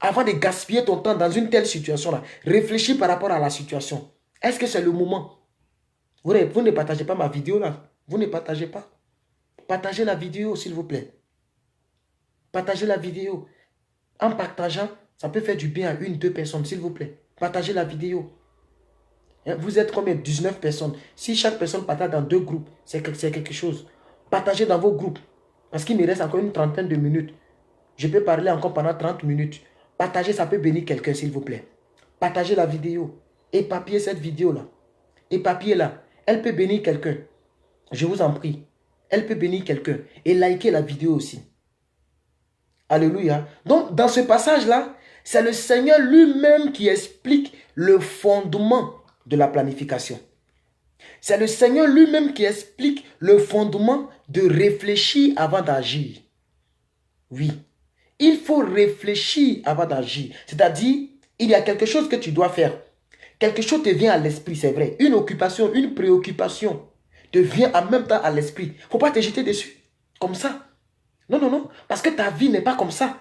S1: Avant de gaspiller ton temps dans une telle situation-là, réfléchis par rapport à la situation. Est-ce que c'est le moment? Vous ne partagez pas ma vidéo là. Vous ne partagez pas. Partagez la vidéo, s'il vous plaît. Partagez la vidéo. En partageant, ça peut faire du bien à 1-2 personnes, s'il vous plaît. Partagez la vidéo. Vous êtes combien? 19 personnes. Si chaque personne partage dans 2 groupes, c'est quelque chose. Partagez dans vos groupes. Parce qu'il me reste encore une trentaine de minutes. Je peux parler encore pendant 30 minutes. Partagez, ça peut bénir quelqu'un, s'il vous plaît. Partagez la vidéo. Éparpillez cette vidéo-là. Éparpillez-la. Elle peut bénir quelqu'un. Je vous en prie. Elle peut bénir quelqu'un. Et likez la vidéo aussi. Alléluia. Donc, dans ce passage-là, c'est le Seigneur lui-même qui explique le fondement de la planification. C'est le Seigneur lui-même qui explique le fondement de réfléchir avant d'agir. Oui. Il faut réfléchir avant d'agir. C'est-à-dire, il y a quelque chose que tu dois faire. Quelque chose te vient à l'esprit, c'est vrai. Une occupation, une préoccupation te vient en même temps à l'esprit. Il ne faut pas te jeter dessus. Comme ça. Non, non, non. Parce que ta vie n'est pas comme ça.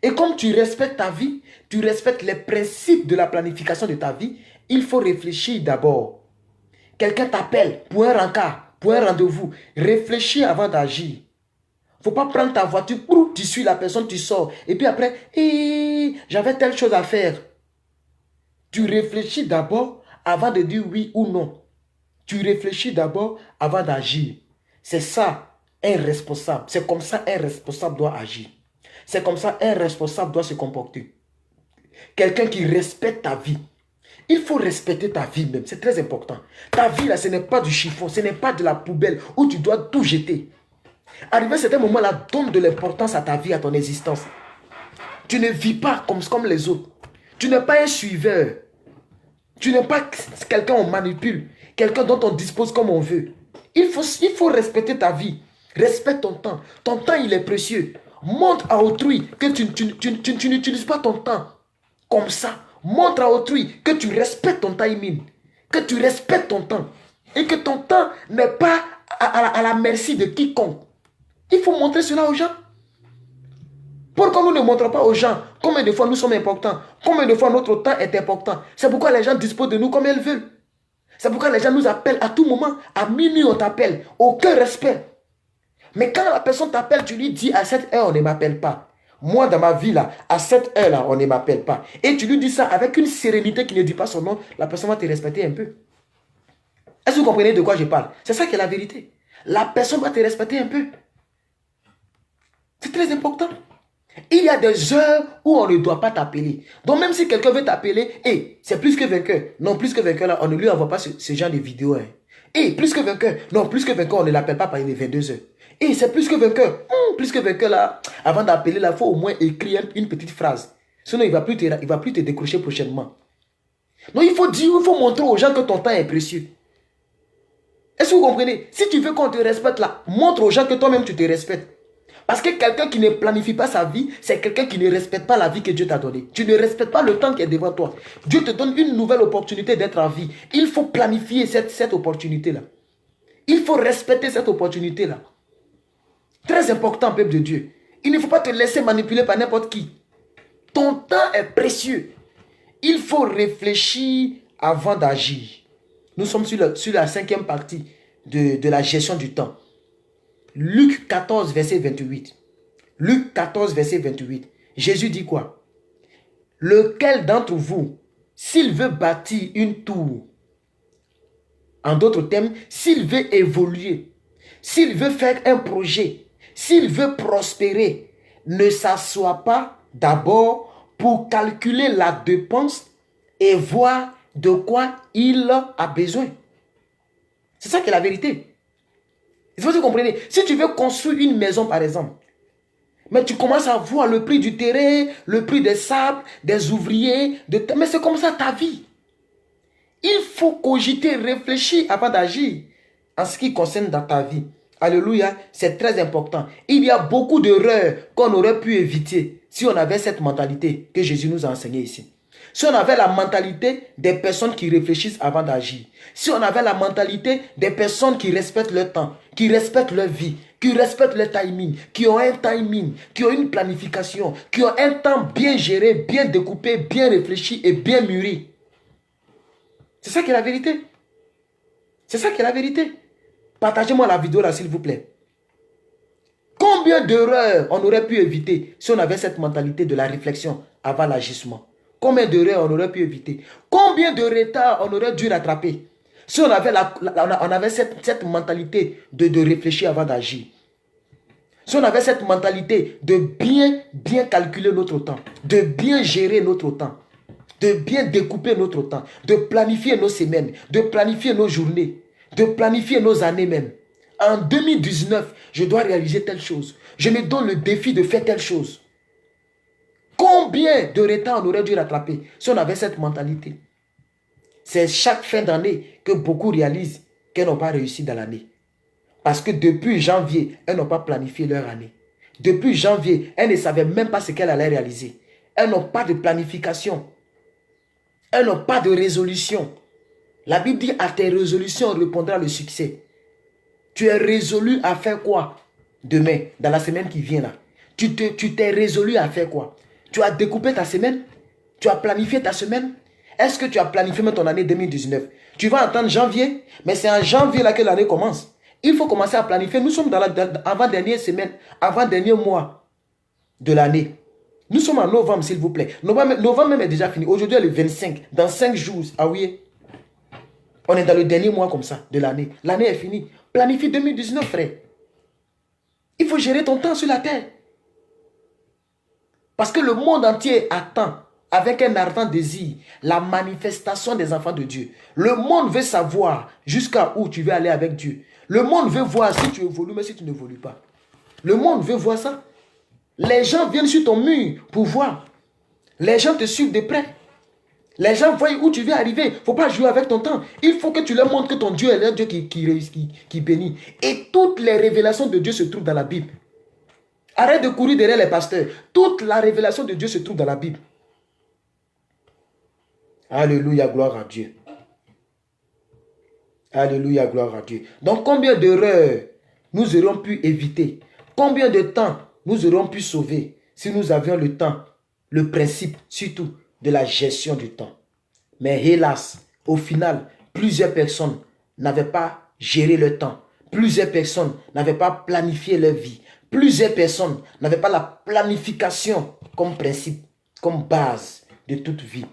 S1: Et comme tu respectes ta vie, tu respectes les principes de la planification de ta vie, il faut réfléchir d'abord. Quelqu'un t'appelle pour un rencard, pour un rendez-vous. Réfléchis avant d'agir. Il ne faut pas prendre ta voiture, tu suis la personne, tu sors. Et puis après, j'avais telle chose à faire. Tu réfléchis d'abord avant de dire oui ou non. Tu réfléchis d'abord avant d'agir. C'est ça, un responsable. C'est comme ça un responsable doit agir. C'est comme ça un responsable doit se comporter. Quelqu'un qui respecte ta vie. Il faut respecter ta vie même. C'est très important. Ta vie là, ce n'est pas du chiffon. Ce n'est pas de la poubelle où tu dois tout jeter. Arrivé à certain moment-là, donne de l'importance à ta vie, à ton existence. Tu ne vis pas comme les autres. Tu n'es pas un suiveur. Tu n'es pas quelqu'un qu'on manipule. Quelqu'un dont on dispose comme on veut. Il faut respecter ta vie. Respecte ton temps. Ton temps, il est précieux. Montre à autrui que tu n'utilises pas ton temps comme ça. Montre à autrui que tu respectes ton timing. Que tu respectes ton temps. Et que ton temps n'est pas à la merci de quiconque. Il faut montrer cela aux gens. Pourquoi nous ne montrons pas aux gens combien de fois nous sommes importants? Combien de fois notre temps est important? C'est pourquoi les gens disposent de nous comme ils veulent. C'est pourquoi les gens nous appellent à tout moment. À minuit, on t'appelle. Aucun respect. Mais quand la personne t'appelle, tu lui dis à cette heure, on ne m'appelle pas. Moi, dans ma vie, là, à cette heure-là, on ne m'appelle pas. Et tu lui dis ça avec une sérénité qui ne dit pas son nom, la personne va te respecter un peu. Est-ce que vous comprenez de quoi je parle? C'est ça qui est la vérité. La personne va te respecter un peu. C'est très important. Il y a des heures où on ne doit pas t'appeler. Donc même si quelqu'un veut t'appeler, c'est plus que vainqueur. Non, plus que vainqueur, là, on ne lui envoie pas ce genre de vidéo. Plus que vainqueur. Non, plus que vainqueur, on ne l'appelle pas par les 22 heures. C'est plus que vainqueur. Plus que vainqueur, là, avant d'appeler, il faut au moins écrire une petite phrase. Sinon, il ne va plus te décrocher prochainement. Donc il faut montrer aux gens que ton temps est précieux. Est-ce que vous comprenez? Si tu veux qu'on te respecte là, montre aux gens que toi-même tu te respectes. Parce que quelqu'un qui ne planifie pas sa vie, c'est quelqu'un qui ne respecte pas la vie que Dieu t'a donnée. Tu ne respectes pas le temps qui est devant toi. Dieu te donne une nouvelle opportunité d'être en vie. Il faut planifier cette opportunité-là. Il faut respecter cette opportunité-là. Très important, peuple de Dieu. Il ne faut pas te laisser manipuler par n'importe qui. Ton temps est précieux. Il faut réfléchir avant d'agir. Nous sommes sur la 5e partie de la gestion du temps. Luc 14, verset 28. Luc 14, verset 28. Jésus dit quoi? Lequel d'entre vous, s'il veut bâtir une tour, en d'autres termes, s'il veut évoluer, s'il veut faire un projet, s'il veut prospérer, ne s'assoit pas d'abord pour calculer la dépense et voir de quoi il a besoin. C'est ça qui est la vérité. Il faut que vous compreniez. Si tu veux construire une maison, par exemple, mais tu commences à voir le prix du terrain, le prix des sables, des ouvriers, mais c'est comme ça ta vie. Il faut cogiter, réfléchir avant d'agir en ce qui concerne dans ta vie. Alléluia, c'est très important. Il y a beaucoup d'erreurs qu'on aurait pu éviter si on avait cette mentalité que Jésus nous a enseignée ici. Si on avait la mentalité des personnes qui réfléchissent avant d'agir, si on avait la mentalité des personnes qui respectent leur temps, qui respectent leur vie, qui respectent leur timing, qui ont un timing, qui ont une planification, qui ont un temps bien géré, bien découpé, bien réfléchi et bien mûri. C'est ça qui est la vérité. C'est ça qui est la vérité. Partagez-moi la vidéo là, s'il vous plaît. Combien d'erreurs on aurait pu éviter si on avait cette mentalité de la réflexion avant l'agissement? Combien d'erreurs on aurait pu éviter? Combien de retards on aurait dû rattraper si on avait, cette mentalité de réfléchir avant d'agir? Si on avait cette mentalité de bien calculer notre temps, de bien gérer notre temps, de bien découper notre temps, de planifier nos semaines, de planifier nos journées, de planifier nos années même. En 2019, je dois réaliser telle chose. Je me donne le défi de faire telle chose. Combien de retard on aurait dû rattraper si on avait cette mentalité? C'est chaque fin d'année que beaucoup réalisent qu'elles n'ont pas réussi dans l'année. Parce que depuis janvier, elles n'ont pas planifié leur année. Depuis janvier, elles ne savaient même pas ce qu'elles allaient réaliser. Elles n'ont pas de planification. Elles n'ont pas de résolution. La Bible dit, à tes résolutions répondra le succès. Tu es résolu à faire quoi demain, dans la semaine qui vient là? Tu t'es résolu à faire quoi? Tu as découpé ta semaine? Tu as planifié ta semaine? Est-ce que tu as planifié ton année 2019? Tu vas attendre janvier, mais c'est en janvier là que l'année commence. Il faut commencer à planifier. Nous sommes dans avant-dernière semaine, avant-dernier mois de l'année. Nous sommes en novembre, s'il vous plaît. Novembre même est déjà fini. Aujourd'hui, est le 25. Dans 5 jours, ah oui. On est dans le dernier mois comme ça de l'année. L'année est finie. Planifie 2019, frère. Il faut gérer ton temps sur la terre. Parce que le monde entier attend avec un ardent désir la manifestation des enfants de Dieu. Le monde veut savoir jusqu'à où tu veux aller avec Dieu. Le monde veut voir si tu évolues, mais si tu n'évolues pas. Le monde veut voir ça. Les gens viennent sur ton mur pour voir. Les gens te suivent de près. Les gens voient où tu veux arriver. Il ne faut pas jouer avec ton temps. Il faut que tu leur montres que ton Dieu est un Dieu qui bénit. Et toutes les révélations de Dieu se trouvent dans la Bible. Arrête de courir derrière les pasteurs. Toute la révélation de Dieu se trouve dans la Bible. Alléluia, gloire à Dieu. Alléluia, gloire à Dieu. Donc combien d'erreurs nous aurions pu éviter? Combien de temps nous aurions pu sauver si nous avions le temps, le principe surtout de la gestion du temps? Mais hélas, au final, plusieurs personnes n'avaient pas géré le temps. Plusieurs personnes n'avaient pas planifié leur vie. Plusieurs personnes n'avaient pas la planification comme principe, comme base de toute vie.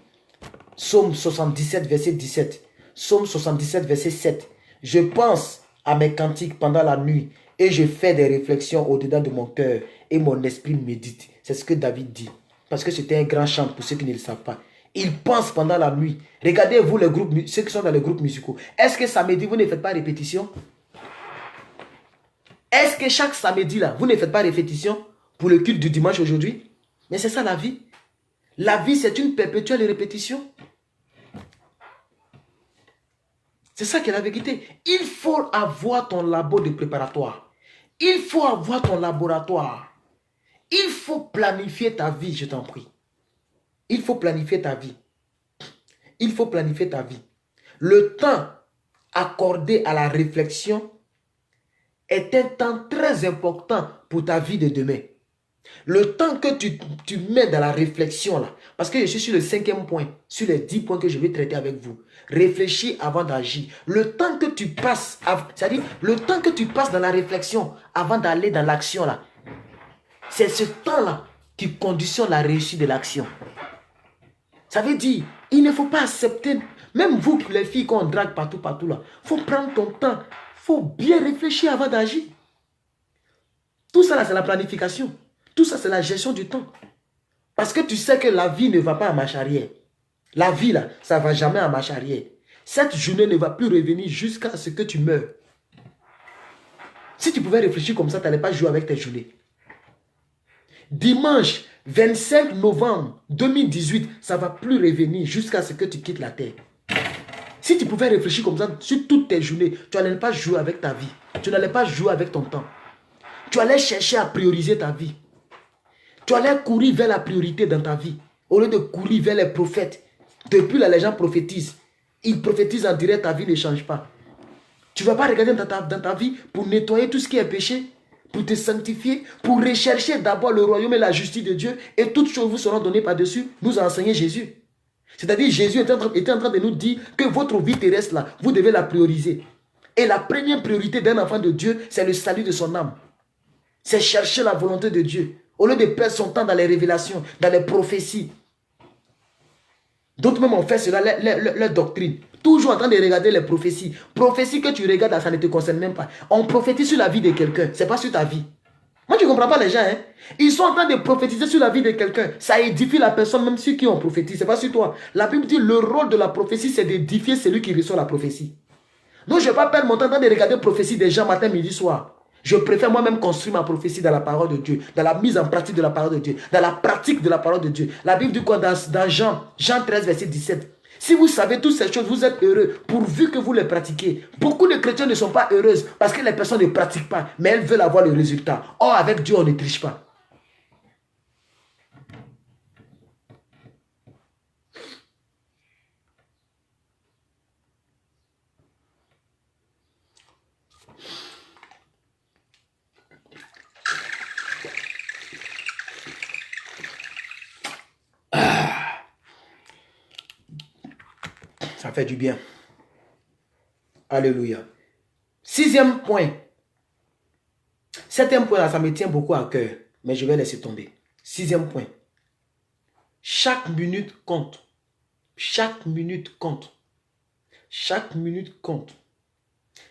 S1: Psaume 77, verset 17. Psaume 77, verset 7. Je pense à mes cantiques pendant la nuit et je fais des réflexions au-dedans de mon cœur et mon esprit médite. C'est ce que David dit. Parce que c'était un grand chant pour ceux qui ne le savent pas. Il pense pendant la nuit. Regardez-vous les groupes, ceux qui sont dans les groupes musicaux. Est-ce que samedi, vous ne faites pas répétition? Est-ce que chaque samedi, là, vous ne faites pas répétition pour le culte du dimanche aujourd'hui? Mais c'est ça la vie. La vie, c'est une perpétuelle répétition. C'est ça qui est la vérité. Il faut avoir ton labo de préparatoire. Il faut avoir ton laboratoire. Il faut planifier ta vie, je t'en prie. Il faut planifier ta vie. Il faut planifier ta vie. Le temps accordé à la réflexion est un temps très important pour ta vie de demain. Le temps que tu mets dans la réflexion là, parce que je suis sur le 5e point, sur les 10 points que je vais traiter avec vous. Réfléchis avant d'agir. Le temps que tu passes, c'est-à-dire le temps que tu passes dans la réflexion avant d'aller dans l'action là, c'est ce temps-là qui conditionne la réussite de l'action. Ça veut dire, il ne faut pas accepter, même vous les filles qu'on drague partout là, il faut prendre ton temps, il faut bien réfléchir avant d'agir. Tout ça là, c'est la planification. Tout ça, c'est la gestion du temps. Parce que tu sais que la vie ne va pas à marche arrière. La vie, là, ça ne va jamais à marche arrière. Cette journée ne va plus revenir jusqu'à ce que tu meurs. Si tu pouvais réfléchir comme ça, tu n'allais pas jouer avec tes journées. Dimanche 25 novembre 2018, ça ne va plus revenir jusqu'à ce que tu quittes la terre. Si tu pouvais réfléchir comme ça sur toutes tes journées, tu n'allais pas jouer avec ta vie. Tu n'allais pas jouer avec ton temps. Tu allais chercher à prioriser ta vie. Tu allais courir vers la priorité dans ta vie. Au lieu de courir vers les prophètes. Depuis là, les gens prophétisent. Ils prophétisent en direct, ta vie ne change pas. Tu ne vas pas regarder dans ta vie pour nettoyer tout ce qui est péché, pour te sanctifier, pour rechercher d'abord le royaume et la justice de Dieu, et toutes choses vous seront données par-dessus, nous a enseigné Jésus. C'est-à-dire, Jésus était en train de nous dire que votre vie terrestre, là, vous devez la prioriser. Et la première priorité d'un enfant de Dieu, c'est le salut de son âme. C'est chercher la volonté de Dieu. Au lieu de perdre son temps dans les révélations, dans les prophéties. D'autres même ont fait cela, leur doctrine. Toujours en train de regarder les prophéties. Prophéties que tu regardes, ça ne te concerne même pas. On prophétise sur la vie de quelqu'un, ce n'est pas sur ta vie. Moi, je ne comprends pas les gens. Hein? Ils sont en train de prophétiser sur la vie de quelqu'un. Ça édifie la personne, même ceux qui ont prophétisé. Ce n'est pas sur toi. La Bible dit le rôle de la prophétie, c'est d'édifier celui qui reçoit la prophétie. Donc, je ne vais pas perdre mon temps en train de regarder la prophétie des gens matin, midi, soir. Je préfère moi-même construire ma prophétie dans la parole de Dieu, dans la mise en pratique de la parole de Dieu, dans la pratique de la parole de Dieu. La Bible dit quoi dans Jean 13, verset 17? Si vous savez toutes ces choses, vous êtes heureux, pourvu que vous les pratiquez. Beaucoup de chrétiens ne sont pas heureuses parce que les personnes ne pratiquent pas, mais elles veulent avoir le résultat. Or, avec Dieu, on ne triche pas. Ça fait du bien. Alléluia. 6e point. 7e point, là, ça me tient beaucoup à cœur. Mais je vais laisser tomber. 6e point. Chaque minute compte. Chaque minute compte. Chaque minute compte.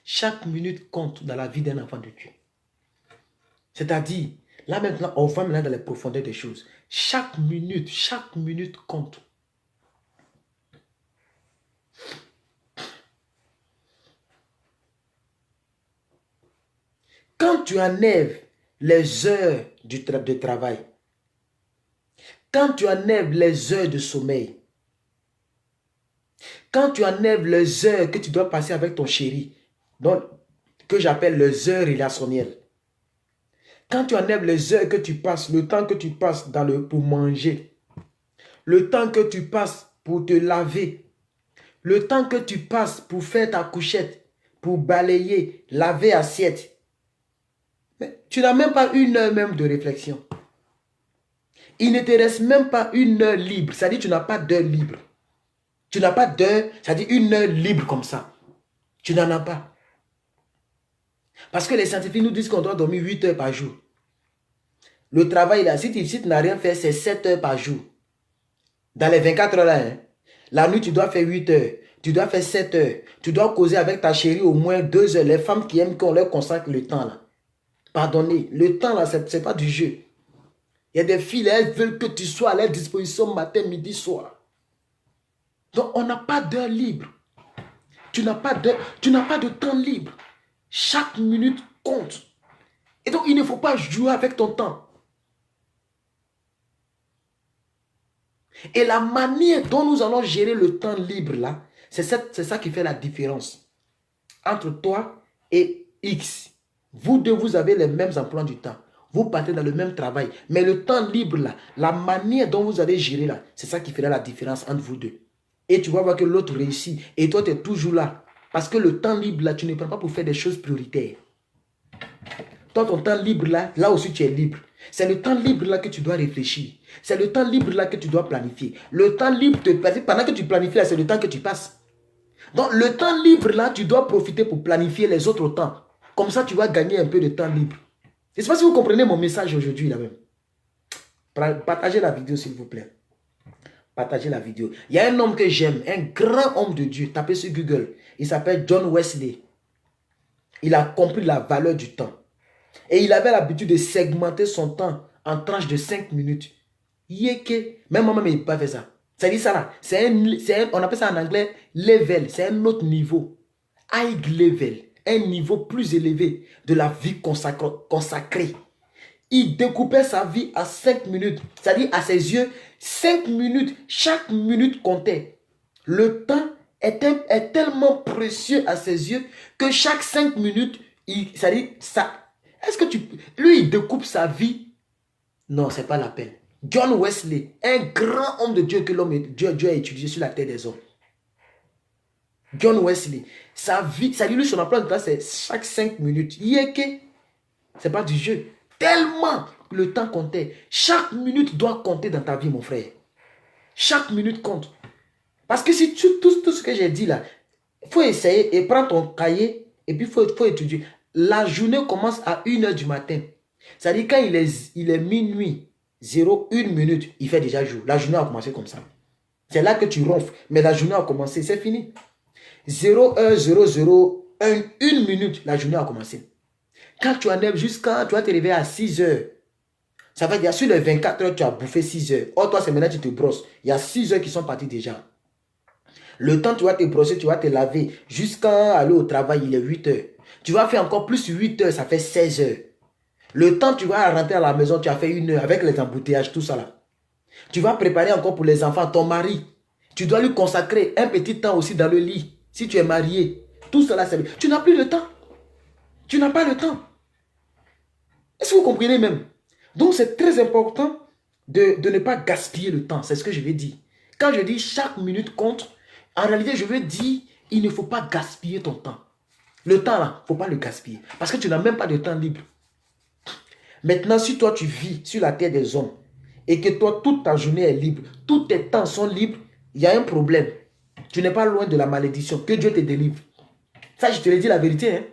S1: Chaque minute compte dans la vie d'un enfant de Dieu. C'est-à-dire, là maintenant, on va maintenant dans les profondeurs des choses. Chaque minute compte. Quand tu enlèves les heures de travail, quand tu enlèves les heures de sommeil, quand tu enlèves les heures que tu dois passer avec ton chéri, donc, que j'appelle les heures relationnelles, quand tu enlèves les heures que tu passes, le temps que tu passes pour manger, le temps que tu passes pour te laver, le temps que tu passes pour faire ta couchette, pour balayer, laver assiette, mais tu n'as même pas une heure même de réflexion. Il ne te reste même pas une heure libre. C'est-à-dire que tu n'as pas d'heure libre. Tu n'as pas d'heure, c'est-à-dire une heure libre comme ça. Tu n'en as pas. Parce que les scientifiques nous disent qu'on doit dormir 8 heures par jour. Le travail là, si tu n'as rien fait, c'est 7 heures par jour. Dans les 24 heures là, hein, la nuit tu dois faire 8 heures. Tu dois faire 7 heures. Tu dois causer avec ta chérie au moins 2 heures. Les femmes qui aiment qu'on leur consacre le temps là. Pardonnez, le temps là, ce n'est pas du jeu. Il y a des filles, elles veulent que tu sois à leur disposition matin, midi, soir. Donc, on n'a pas d'heure libre. Tu n'as pas de temps libre. Chaque minute compte. Et donc, il ne faut pas jouer avec ton temps. Et la manière dont nous allons gérer le temps libre là, c'est ça qui fait la différence entre toi et X. Vous deux, vous avez les mêmes emplois du temps. Vous partez dans le même travail. Mais le temps libre là, la manière dont vous allez gérer là, c'est ça qui fera la différence entre vous deux. Et tu vas voir que l'autre réussit. Et toi, tu es toujours là. Parce que le temps libre là, tu ne prends pas pour faire des choses prioritaires. Toi, ton temps libre là, là aussi tu es libre. C'est le temps libre là que tu dois réfléchir. C'est le temps libre là que tu dois planifier. Le temps libre, pendant que tu planifies là, c'est le temps que tu passes. Donc le temps libre là, tu dois profiter pour planifier les autres temps. Comme ça, tu vas gagner un peu de temps libre. Je ne sais pas si vous comprenez mon message aujourd'hui là même. Partagez la vidéo s'il vous plaît. Partagez la vidéo. Il y a un homme que j'aime, un grand homme de Dieu. Tapez sur Google. Il s'appelle John Wesley. Il a compris la valeur du temps. Et il avait l'habitude de segmenter son temps en tranches de 5 minutes. Même moi-même, il n'a pas fait ça. Ça dit ça là. On appelle ça en anglais level. C'est un autre niveau. High level. Un niveau plus élevé de la vie consacrée. Il découpait sa vie à 5 minutes. C'est-à-dire à ses yeux, 5 minutes. Chaque minute comptait. Le temps est tellement précieux à ses yeux que chaque 5 minutes, c'est-à-dire ça. Est-ce que lui, il découpe sa vie? Non, ce n'est pas la peine. John Wesley, un grand homme de Dieu que Dieu a utilisé sur la terre des hommes. John Wesley, sa vie, son emploi de temps, c'est chaque 5 minutes. C'est pas du jeu. Tellement le temps comptait. Chaque minute doit compter dans ta vie, mon frère. Chaque minute compte. Parce que si tout ce que j'ai dit là, il faut essayer et prendre ton cahier et puis il faut étudier. La journée commence à 1h du matin. C'est-à-dire quand il est minuit, 1 minute, il fait déjà jour. La journée a commencé comme ça. C'est là que tu ronfles. Mais la journée a commencé, c'est fini. 0h00, 1 minute, la journée a commencé. Quand tu enlèves jusqu'à, tu vas te réveiller à 6h. Ça veut dire sur les 24 heures, tu as bouffé 6h. Or, toi, c'est maintenant que tu te brosses. Il y a 6 heures qui sont parties déjà. Le temps, tu vas te brosser, tu vas te laver. Jusqu'à aller au travail, il est 8h. Tu vas faire encore plus 8h, ça fait 16h. Le temps, tu vas rentrer à la maison, tu as fait 1h avec les embouteillages, tout ça là. Tu vas préparer encore pour les enfants, ton mari. Tu dois lui consacrer un petit temps aussi dans le lit. Si tu es marié, tout cela, c'est... Tu n'as plus le temps. Tu n'as pas le temps. Est-ce que vous comprenez même? Donc, c'est très important de ne pas gaspiller le temps. C'est ce que je vais dire. Quand je dis chaque minute compte, en réalité, je veux dire, il ne faut pas gaspiller ton temps. Le temps, là, il ne faut pas le gaspiller. Parce que tu n'as même pas de temps libre. Maintenant, si toi, tu vis sur la terre des hommes et que toi, toute ta journée est libre, tous tes temps sont libres, il y a un problème. Tu n'es pas loin de la malédiction. Que Dieu te délivre. Ça, je te l'ai dit la vérité. Hein?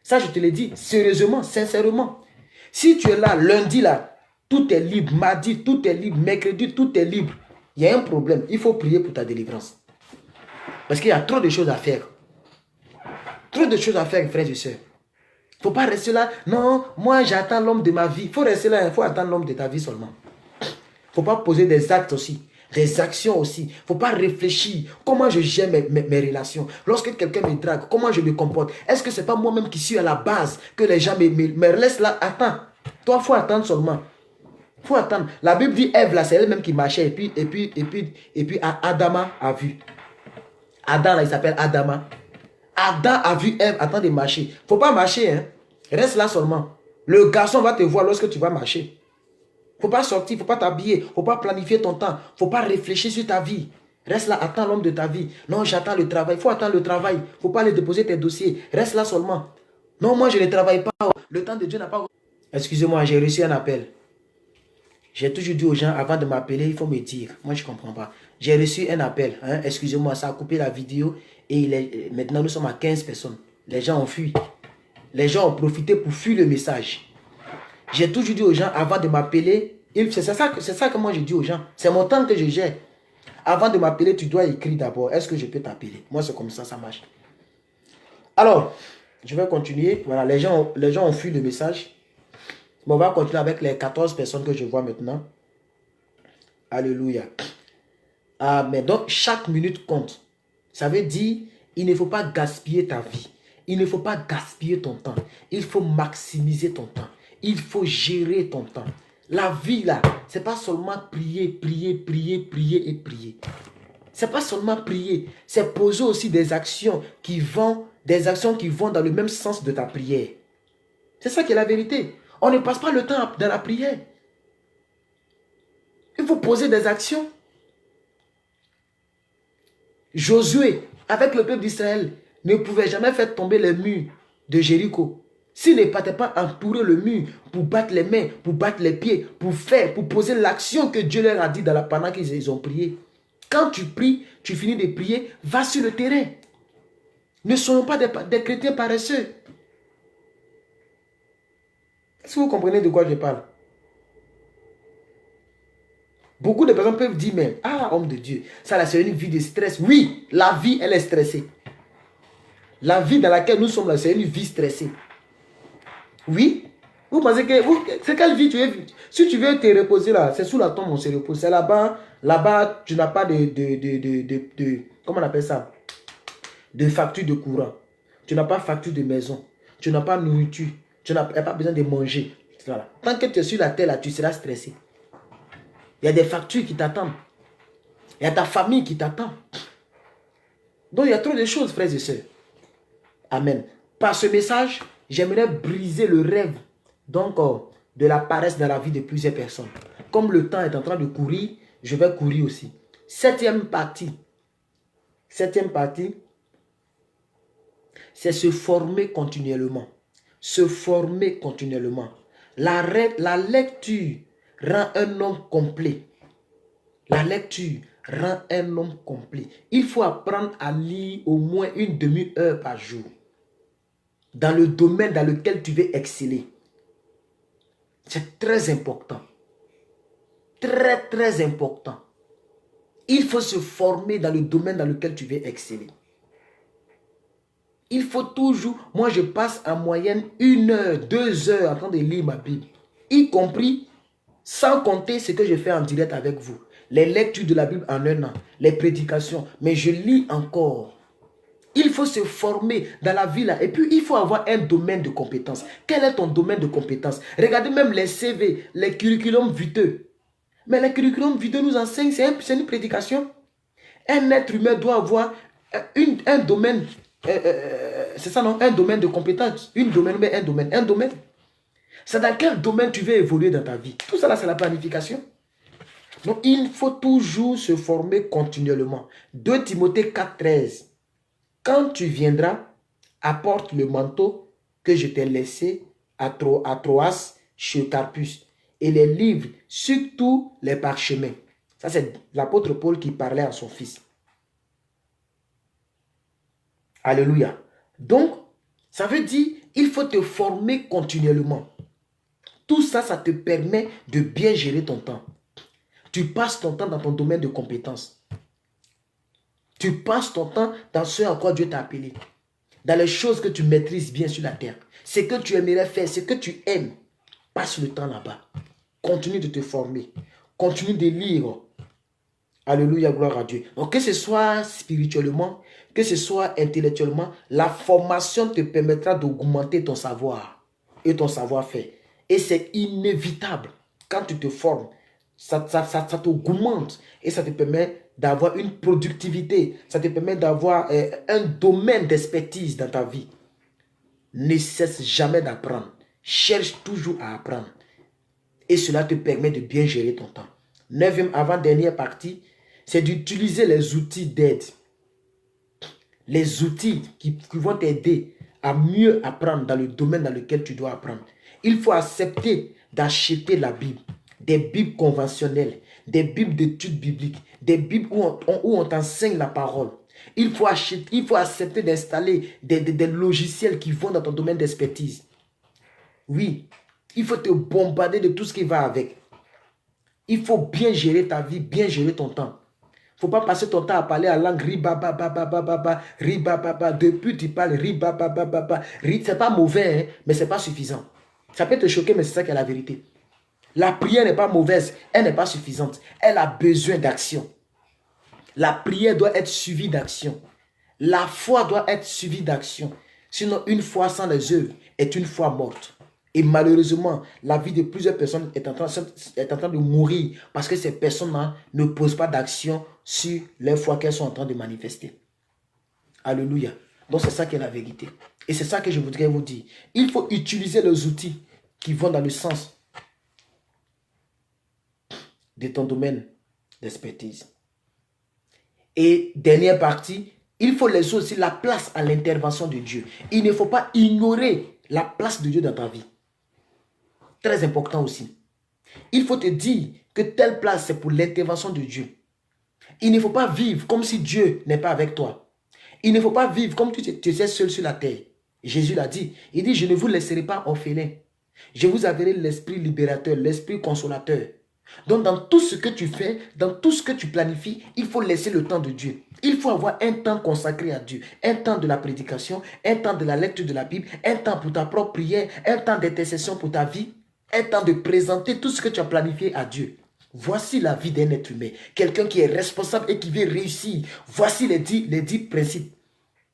S1: Ça, je te l'ai dit sérieusement, sincèrement. Si tu es là, lundi, là, tout est libre. Mardi, tout est libre. Mercredi, tout est libre. Il y a un problème. Il faut prier pour ta délivrance. Parce qu'il y a trop de choses à faire. Trop de choses à faire, frères et sœurs. Il ne faut pas rester là. Non, moi, j'attends l'homme de ma vie. Il faut rester là. Il faut attendre l'homme de ta vie seulement. Il ne faut pas poser des actes aussi. Des actions aussi. Il ne faut pas réfléchir. Comment je gère mes relations. Lorsque quelqu'un me drague, comment je me comporte. Est-ce que ce n'est pas moi-même qui suis à la base que les gens me laissent là? Attends. Toi, il faut attendre seulement. Il faut attendre. La Bible dit Ève, là, c'est elle-même qui marchait. Et puis Adama a vu. Adam, là, il s'appelle Adama. Adam a vu Ève attendre de marcher. Il ne faut pas marcher. Hein? Reste là seulement. Le garçon va te voir lorsque tu vas marcher. Il ne faut pas sortir, il ne faut pas t'habiller, il ne faut pas planifier ton temps, il ne faut pas réfléchir sur ta vie. Reste là, attends l'homme de ta vie. Non, j'attends le travail. Il faut attendre le travail. Il ne faut pas aller déposer tes dossiers. Reste là seulement. Non, moi je ne travaille pas. Le temps de Dieu n'a pas... Excusez-moi, j'ai reçu un appel. J'ai toujours dit aux gens, avant de m'appeler, il faut me dire. Moi, je ne comprends pas. J'ai reçu un appel. Hein? Excusez-moi, ça a coupé la vidéo. Et maintenant, nous sommes à 15 personnes. Les gens ont fui. Les gens ont profité pour fuir le message. J'ai toujours dit aux gens, avant de m'appeler, c'est ça que moi je dis aux gens. C'est mon temps que je gère. Avant de m'appeler, tu dois écrire d'abord. Est-ce que je peux t'appeler? Moi, c'est comme ça, ça marche. Alors, je vais continuer. Voilà, les gens ont fui le message. Bon, on va continuer avec les 14 personnes que je vois maintenant. Alléluia. Amen. Donc, chaque minute compte. Ça veut dire, il ne faut pas gaspiller ta vie. Il ne faut pas gaspiller ton temps. Il faut maximiser ton temps. Il faut gérer ton temps. La vie, là, ce n'est pas seulement prier, prier, prier, prier et prier. Ce n'est pas seulement prier. C'est poser aussi des actions qui vont dans le même sens de ta prière. C'est ça qui est la vérité. On ne passe pas le temps dans la prière. Il faut poser des actions. Josué, avec le peuple d'Israël, ne pouvait jamais faire tomber les murs de Jéricho. S'il ne partait pas entourer le mur pour battre les mains, pour battre les pieds, pour poser l'action que Dieu leur a dit pendant qu'ils ont prié. Quand tu pries, tu finis de prier, va sur le terrain. Ne soyons pas des chrétiens paresseux. Est-ce que vous comprenez de quoi je parle? Beaucoup de personnes peuvent dire, mais, homme de Dieu, ça là c'est une vie de stress. Oui, la vie, elle est stressée. La vie dans laquelle nous sommes là, c'est une vie stressée. Oui. Vous pensez que... C'est quelle vie tu veux? Si tu veux te reposer là, c'est sous la tombe on se repose. C'est là-bas. Là-bas, tu n'as pas de... Comment on appelle ça? De facture de courant. Tu n'as pas facture de maison. Tu n'as pas de nourriture. Tu n'as pas besoin de manger. Voilà. Tant que tu es sur la terre là, tu seras stressé. Il y a des factures qui t'attendent. Il y a ta famille qui t'attend. Donc il y a trop de choses, frères et sœurs. Amen. Par ce message, j'aimerais briser le rêve donc de la paresse dans la vie de plusieurs personnes. Comme le temps est en train de courir, je vais courir aussi. Septième partie, c'est se former continuellement. Se former continuellement. La lecture rend un homme complet. La lecture rend un homme complet. Il faut apprendre à lire au moins une demi-heure par jour. Dans le domaine dans lequel tu veux exceller. C'est très important. Très, très important. Il faut se former dans le domaine dans lequel tu veux exceller. Il faut toujours... Moi, je passe en moyenne 1 heure, 2 heures en train de lire ma Bible. Y compris, sans compter ce que je fais en direct avec vous. Les lectures de la Bible en 1 an. Les prédications. Mais je lis encore. Il faut se former dans la vie là. Et puis, il faut avoir un domaine de compétence. Quel est ton domaine de compétence? Regardez même les CV, les curriculums viteux. Mais les curriculums viteux nous enseignent, c'est une prédication. Un être humain doit avoir un domaine, c'est ça non? Un domaine de compétence. Un domaine. C'est dans quel domaine tu veux évoluer dans ta vie. Tout ça là, c'est la planification. Donc, il faut toujours se former continuellement. 2 Timothée 4,13. Quand tu viendras, apporte le manteau que je t'ai laissé à Troas chez Carpus et les livres, surtout les parchemins. Ça, c'est l'apôtre Paul qui parlait à son fils. Alléluia. Donc, ça veut dire il faut te former continuellement. Tout ça, ça te permet de bien gérer ton temps. Tu passes ton temps dans ton domaine de compétences. Tu passes ton temps dans ce à quoi Dieu t'a appelé. Dans les choses que tu maîtrises bien sur la terre. Ce que tu aimerais faire, ce que tu aimes. Passe le temps là-bas. Continue de te former. Continue de lire. Alléluia, gloire à Dieu. Donc que ce soit spirituellement, que ce soit intellectuellement, la formation te permettra d'augmenter ton savoir et ton savoir-faire. Et c'est inévitable. Quand tu te formes, ça t'augmente et ça te permet d'avoir une productivité. Ça te permet d'avoir un domaine d'expertise dans ta vie. Ne cesse jamais d'apprendre. Cherche toujours à apprendre. Et cela te permet de bien gérer ton temps. 9e avant-dernière partie, c'est d'utiliser les outils d'aide. Les outils qui vont t'aider à mieux apprendre dans le domaine dans lequel tu dois apprendre. Il faut accepter d'acheter la Bible. Des Bibles conventionnelles, des Bibles d'études bibliques, des Bibles où on t'enseigne la parole. Il faut accepter d'installer des logiciels qui vont dans ton domaine d'expertise. Oui, il faut te bombarder de tout ce qui va avec. Il faut bien gérer ta vie, bien gérer ton temps. Il ne faut pas passer ton temps à parler en langue ribabababababa, ribababa. Depuis tu parles ribababababa. C'est pas mauvais, hein, mais ce n'est pas suffisant. Ça peut te choquer, mais c'est ça qui est la vérité. La prière n'est pas mauvaise, elle n'est pas suffisante. Elle a besoin d'action. La prière doit être suivie d'action. La foi doit être suivie d'action. Sinon, une foi sans les œuvres est une foi morte. Et malheureusement, la vie de plusieurs personnes est en train de mourir parce que ces personnes-là ne posent pas d'action sur les foi qu'elles sont en train de manifester. Alléluia. Donc, c'est ça qui est la vérité. Et c'est ça que je voudrais vous dire. Il faut utiliser les outils qui vont dans le sens de ton domaine d'expertise. Et dernière partie, il faut laisser aussi la place à l'intervention de Dieu. Il ne faut pas ignorer la place de Dieu dans ta vie. Très important aussi. Il faut te dire que telle place, c'est pour l'intervention de Dieu. Il ne faut pas vivre comme si Dieu n'est pas avec toi. Il ne faut pas vivre comme tu étais seul sur la terre. Jésus l'a dit. Il dit, je ne vous laisserai pas orphelin. Je vous enverrai l'esprit libérateur, l'esprit consolateur. Donc dans tout ce que tu fais, dans tout ce que tu planifies, il faut laisser le temps de Dieu. Il faut avoir un temps consacré à Dieu. Un temps de la prédication, un temps de la lecture de la Bible, un temps pour ta propre prière, un temps d'intercession pour ta vie, un temps de présenter tout ce que tu as planifié à Dieu. Voici la vie d'un être humain. Quelqu'un qui est responsable et qui veut réussir. Voici les 10 principes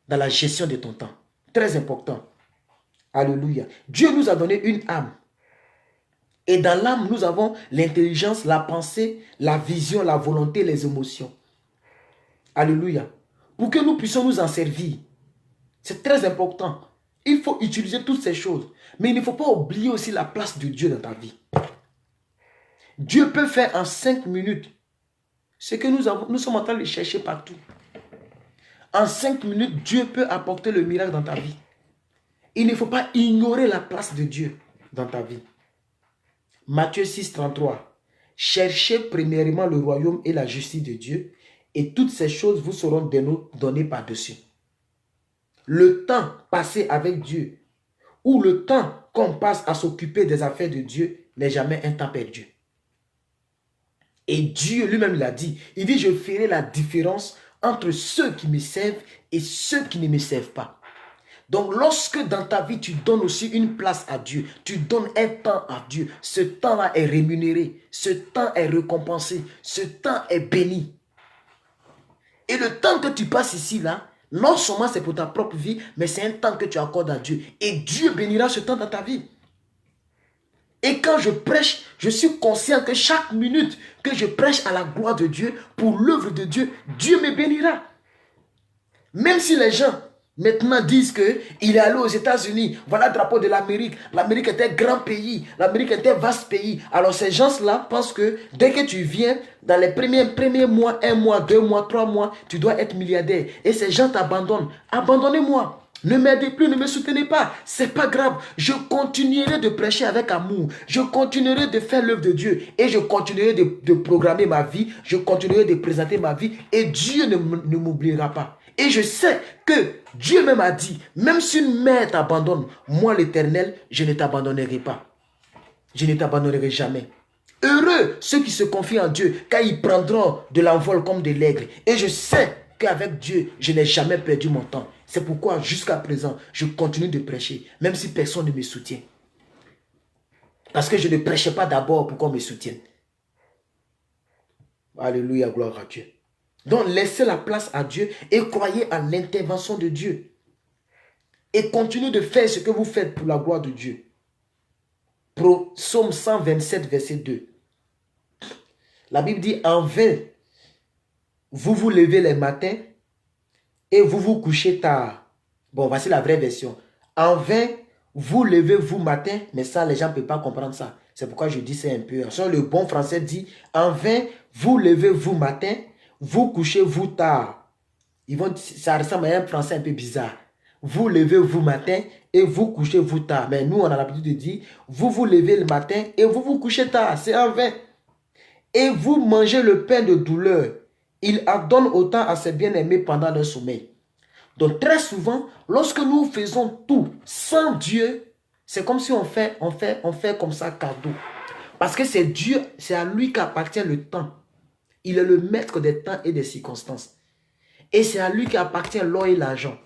S1: dans la gestion de ton temps. Très important. Alléluia. Dieu nous a donné une âme. Et dans l'âme, nous avons l'intelligence, la pensée, la vision, la volonté, les émotions. Alléluia. Pour que nous puissions nous en servir. C'est très important. Il faut utiliser toutes ces choses. Mais il ne faut pas oublier aussi la place de Dieu dans ta vie. Dieu peut faire en 5 minutes ce que nous sommes en train de chercher partout. En 5 minutes, Dieu peut apporter le miracle dans ta vie. Il ne faut pas ignorer la place de Dieu dans ta vie. Matthieu 6, 33. Cherchez premièrement le royaume et la justice de Dieu, et toutes ces choses vous seront données par-dessus. Le temps passé avec Dieu, ou le temps qu'on passe à s'occuper des affaires de Dieu, n'est jamais un temps perdu. Et Dieu lui-même l'a dit. Il dit, je ferai la différence entre ceux qui me servent et ceux qui ne me servent pas. Donc, lorsque dans ta vie, tu donnes aussi une place à Dieu, tu donnes un temps à Dieu, ce temps-là est rémunéré, ce temps est récompensé, ce temps est béni. Et le temps que tu passes ici, là, non seulement c'est pour ta propre vie, mais c'est un temps que tu accordes à Dieu. Et Dieu bénira ce temps dans ta vie. Et quand je prêche, je suis conscient que chaque minute que je prêche à la gloire de Dieu, pour l'œuvre de Dieu, Dieu me bénira. Même si les gens maintenant disent qu'il est allé aux États-Unis, voilà le drapeau de l'Amérique. L'Amérique est un grand pays, l'Amérique est un vaste pays. Alors ces gens-là pensent que dès que tu viens, dans les premiers mois, 1 mois, 2 mois, 3 mois, tu dois être milliardaire. Et ces gens t'abandonnent. Abandonnez-moi. Ne m'aidez plus, ne me soutenez pas. C'est pas grave. Je continuerai de prêcher avec amour. Je continuerai de faire l'œuvre de Dieu. Et je continuerai de programmer ma vie. Je continuerai de présenter ma vie. Et Dieu ne m'oubliera pas. Et je sais que Dieu même a dit, même si une mère t'abandonne, moi l'Éternel, je ne t'abandonnerai pas. Je ne t'abandonnerai jamais. Heureux ceux qui se confient en Dieu, car ils prendront de l'envol comme de l'aigle. Et je sais qu'avec Dieu, je n'ai jamais perdu mon temps. C'est pourquoi jusqu'à présent, je continue de prêcher, même si personne ne me soutient. Parce que je ne prêchais pas d'abord pour qu'on me soutienne. Alléluia, gloire à Dieu. Donc laissez la place à Dieu et croyez en l'intervention de Dieu. Et continuez de faire ce que vous faites pour la gloire de Dieu. Psaume 127, verset 2. La Bible dit, en vain, vous vous levez les matins et vous vous couchez tard. Bon, voici la vraie version. En vain, vous levez-vous matin, mais ça, les gens ne peuvent pas comprendre ça. C'est pourquoi je dis c'est un peu. Le bon français dit, en vain, vous levez-vous matin, vous couchez-vous tard. Ça ressemble à un français un peu bizarre. Vous levez-vous matin et vous couchez-vous tard. Mais nous, on a l'habitude de dire, vous vous levez le matin et vous vous couchez tard. C'est en vain. Et vous mangez le pain de douleur. Il adonne autant à ses bien-aimés pendant leur sommeil. Donc très souvent, lorsque nous faisons tout sans Dieu, c'est comme si on fait comme ça cadeau. Parce que c'est Dieu, c'est à lui qu'appartient le temps. Il est le maître des temps et des circonstances. Et c'est à lui qu'appartient l'or et l'argent.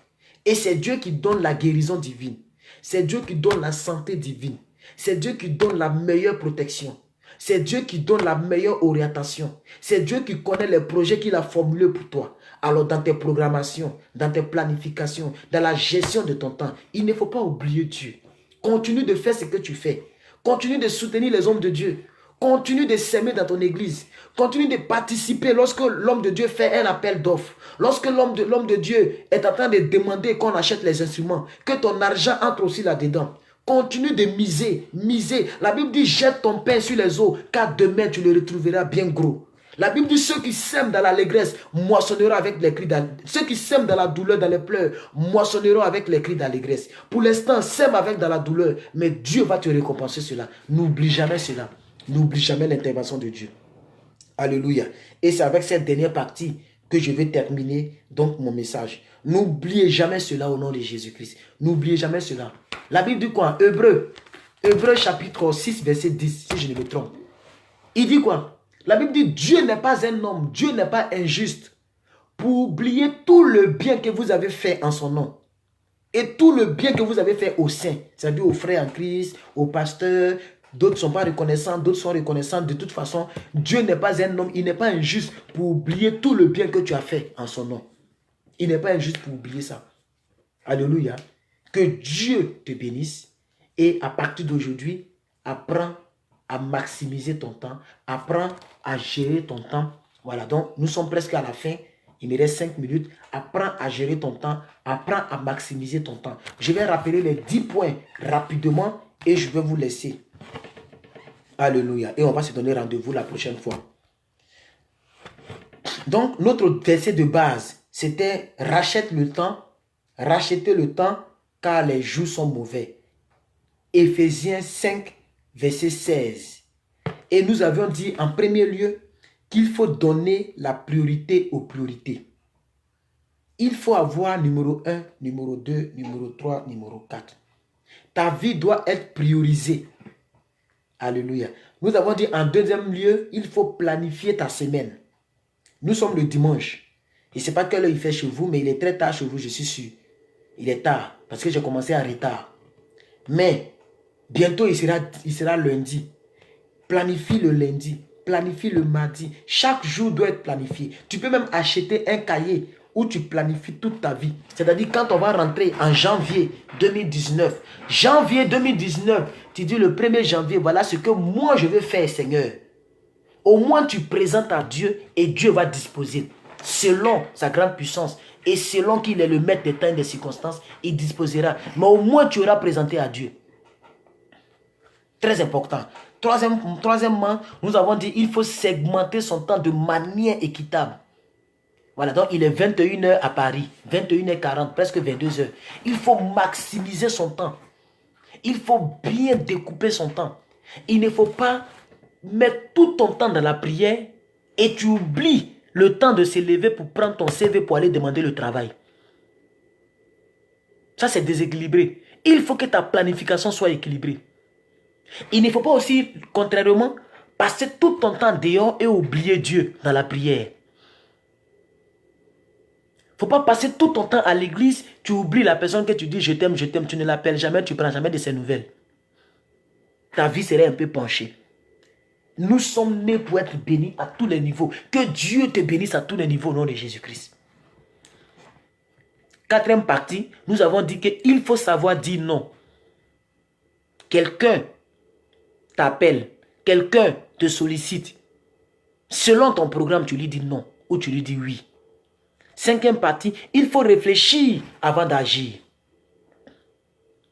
S1: Et c'est Dieu qui donne la guérison divine. C'est Dieu qui donne la santé divine. C'est Dieu qui donne la meilleure protection. C'est Dieu qui donne la meilleure orientation. C'est Dieu qui connaît les projets qu'il a formulés pour toi. Alors dans tes programmations, dans tes planifications, dans la gestion de ton temps, il ne faut pas oublier Dieu. Continue de faire ce que tu fais. Continue de soutenir les hommes de Dieu. Continue de s'aimer dans ton église. Continue de participer lorsque l'homme de Dieu fait un appel d'offres. Lorsque l'homme de Dieu est en train de demander qu'on achète les instruments, que ton argent entre aussi là-dedans. Continue de miser. La Bible dit, jette ton pain sur les eaux, car demain tu le retrouveras bien gros. La Bible dit, ceux qui sèment dans l'allégresse moissonneront avec les cris d'allégresse. Ceux qui sèment dans la douleur, dans les pleurs, moissonneront avec les cris d'allégresse. Pour l'instant, sème avec dans la douleur, mais Dieu va te récompenser cela. N'oublie jamais cela. N'oublie jamais l'intervention de Dieu. Alléluia. Et c'est avec cette dernière partie que je vais terminer donc mon message. N'oubliez jamais cela au nom de Jésus-Christ. N'oubliez jamais cela. La Bible dit quoi? Hébreux chapitre 6, verset 10, si je ne me trompe. Il dit quoi? La Bible dit, Dieu n'est pas un homme, Dieu n'est pas injuste pour oublier tout le bien que vous avez fait en son nom. Et tout le bien que vous avez fait aux saints, c'est-à-dire aux frères en Christ, aux pasteurs. D'autres ne sont pas reconnaissants, d'autres sont reconnaissants. De toute façon, Dieu n'est pas un homme, il n'est pas injuste pour oublier tout le bien que tu as fait en son nom. Il n'est pas injuste pour oublier ça. Alléluia. Que Dieu te bénisse et à partir d'aujourd'hui, apprends à maximiser ton temps, apprends à gérer ton temps. Voilà, donc nous sommes presque à la fin Il me reste 5 minutes. Apprends à gérer ton temps. Apprends à maximiser ton temps. Je vais rappeler les 10 points rapidement et je vais vous laisser. Alléluia. Et on va se donner rendez-vous la prochaine fois. Donc, notre verset de base, c'était rachète le temps, rachetez le temps car les jours sont mauvais. Éphésiens 5, verset 16. Et nous avions dit en premier lieu qu'il faut donner la priorité aux priorités. Il faut avoir numéro 1, numéro 2, numéro 3, numéro 4. Ta vie doit être priorisée. Alléluia. Nous avons dit en deuxième lieu, il faut planifier ta semaine. Nous sommes le dimanche. Je ne sais pas quelle heure il fait chez vous, mais il est très tard chez vous, je suis sûr. Il est tard, parce que j'ai commencé en retard. Mais, bientôt il sera lundi. Planifie le lundi, planifie le mardi. Chaque jour doit être planifié. Tu peux même acheter un cahier où tu planifies toute ta vie. C'est-à-dire quand on va rentrer en janvier 2019. Janvier 2019, tu dis le 1er janvier, voilà ce que moi je vais faire, Seigneur. Au moins tu présentes à Dieu et Dieu va disposer. Selon sa grande puissance et selon qu'il est le maître des temps et des circonstances, il disposera. Mais au moins tu auras présenté à Dieu. Très important. Troisièmement, nous avons dit qu'il faut segmenter son temps de manière équitable. Voilà, donc il est 21h à Paris, 21h40, presque 22h. Il faut maximiser son temps. Il faut bien découper son temps. Il ne faut pas mettre tout ton temps dans la prière et tu oublies le temps de se lever pour prendre ton CV pour aller demander le travail. Ça, c'est déséquilibré. Il faut que ta planification soit équilibrée. Il ne faut pas aussi, contrairement, passer tout ton temps dehors et oublier Dieu dans la prière. Il ne faut pas passer tout ton temps à l'église, tu oublies la personne que tu dis je t'aime, tu ne l'appelles jamais, tu ne prends jamais de ses nouvelles. Ta vie serait un peu penchée. Nous sommes nés pour être bénis à tous les niveaux. Que Dieu te bénisse à tous les niveaux au nom de Jésus-Christ. Quatrième partie, nous avons dit qu'il faut savoir dire non. Quelqu'un t'appelle, quelqu'un te sollicite. Selon ton programme, tu lui dis non ou tu lui dis oui. Cinquième partie, il faut réfléchir avant d'agir.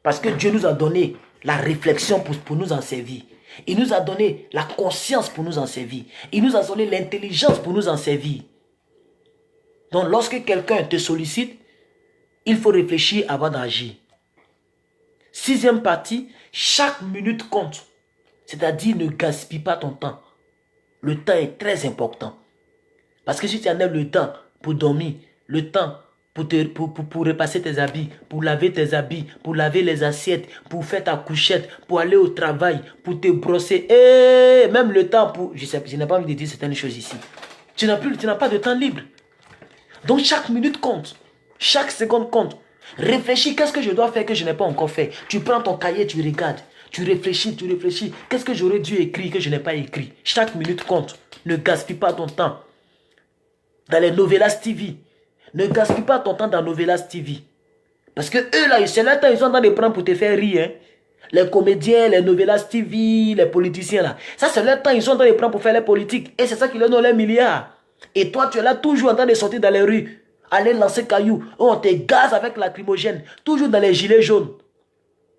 S1: Parce que Dieu nous a donné la réflexion pour nous en servir. Il nous a donné la conscience pour nous en servir. Il nous a donné l'intelligence pour nous en servir. Donc lorsque quelqu'un te sollicite, il faut réfléchir avant d'agir. Sixième partie, chaque minute compte. C'est-à-dire ne gaspille pas ton temps. Le temps est très important. Parce que si tu enlèves le temps pour dormir, le temps pour repasser tes habits, pour laver tes habits, pour laver les assiettes, pour faire ta couchette, pour aller au travail, pour te brosser, et même le temps pour... Je n'ai pas envie de dire certaines choses ici. Tu n'as pas de temps libre. Donc chaque minute compte. Chaque seconde compte. Réfléchis, qu'est-ce que je dois faire que je n'ai pas encore fait? Tu prends ton cahier, tu regardes. Tu réfléchis. Qu'est-ce que j'aurais dû écrire que je n'ai pas écrit? Chaque minute compte. Ne gaspille pas ton temps. Dans les Novelas TV. Ne gaspille pas ton temps dans Novelas TV. Parce que eux là, c'est leur temps, ils sont en train de prendre pour te faire rire. Hein? Les comédiens, les Novelas TV, les politiciens là. Ça c'est leur temps, ils sont en train de prendre pour faire les politiques. Et c'est ça qui leur donne les milliards. Et toi, tu es là toujours en train de sortir dans les rues. Aller lancer cailloux. On te gaze avec lacrymogène. Toujours dans les gilets jaunes.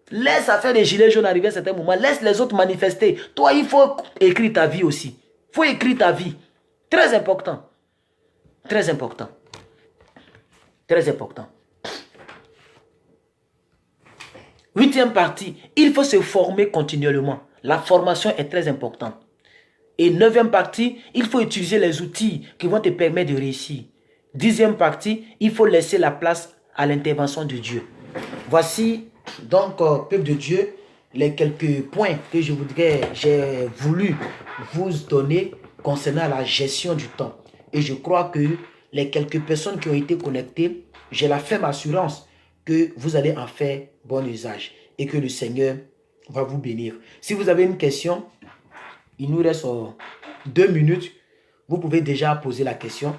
S1: Laisse affaire des gilets jaunes arriver à certains moments. Laisse les autres manifester. Toi, il faut écrire ta vie aussi. Il faut écrire ta vie. Très important. Très important. Très important. Huitième partie. Il faut se former continuellement. La formation est très importante. Et neuvième partie. Il faut utiliser les outils qui vont te permettre de réussir. Dixième partie. Il faut laisser la place à l'intervention de Dieu. Voici donc, peuple de Dieu, les quelques points que j'ai voulu vous donner concernant la gestion du temps. Et je crois que les quelques personnes qui ont été connectées, j'ai la ferme assurance que vous allez en faire bon usage et que le Seigneur va vous bénir. Si vous avez une question, il nous reste 2 minutes. Vous pouvez déjà poser la question.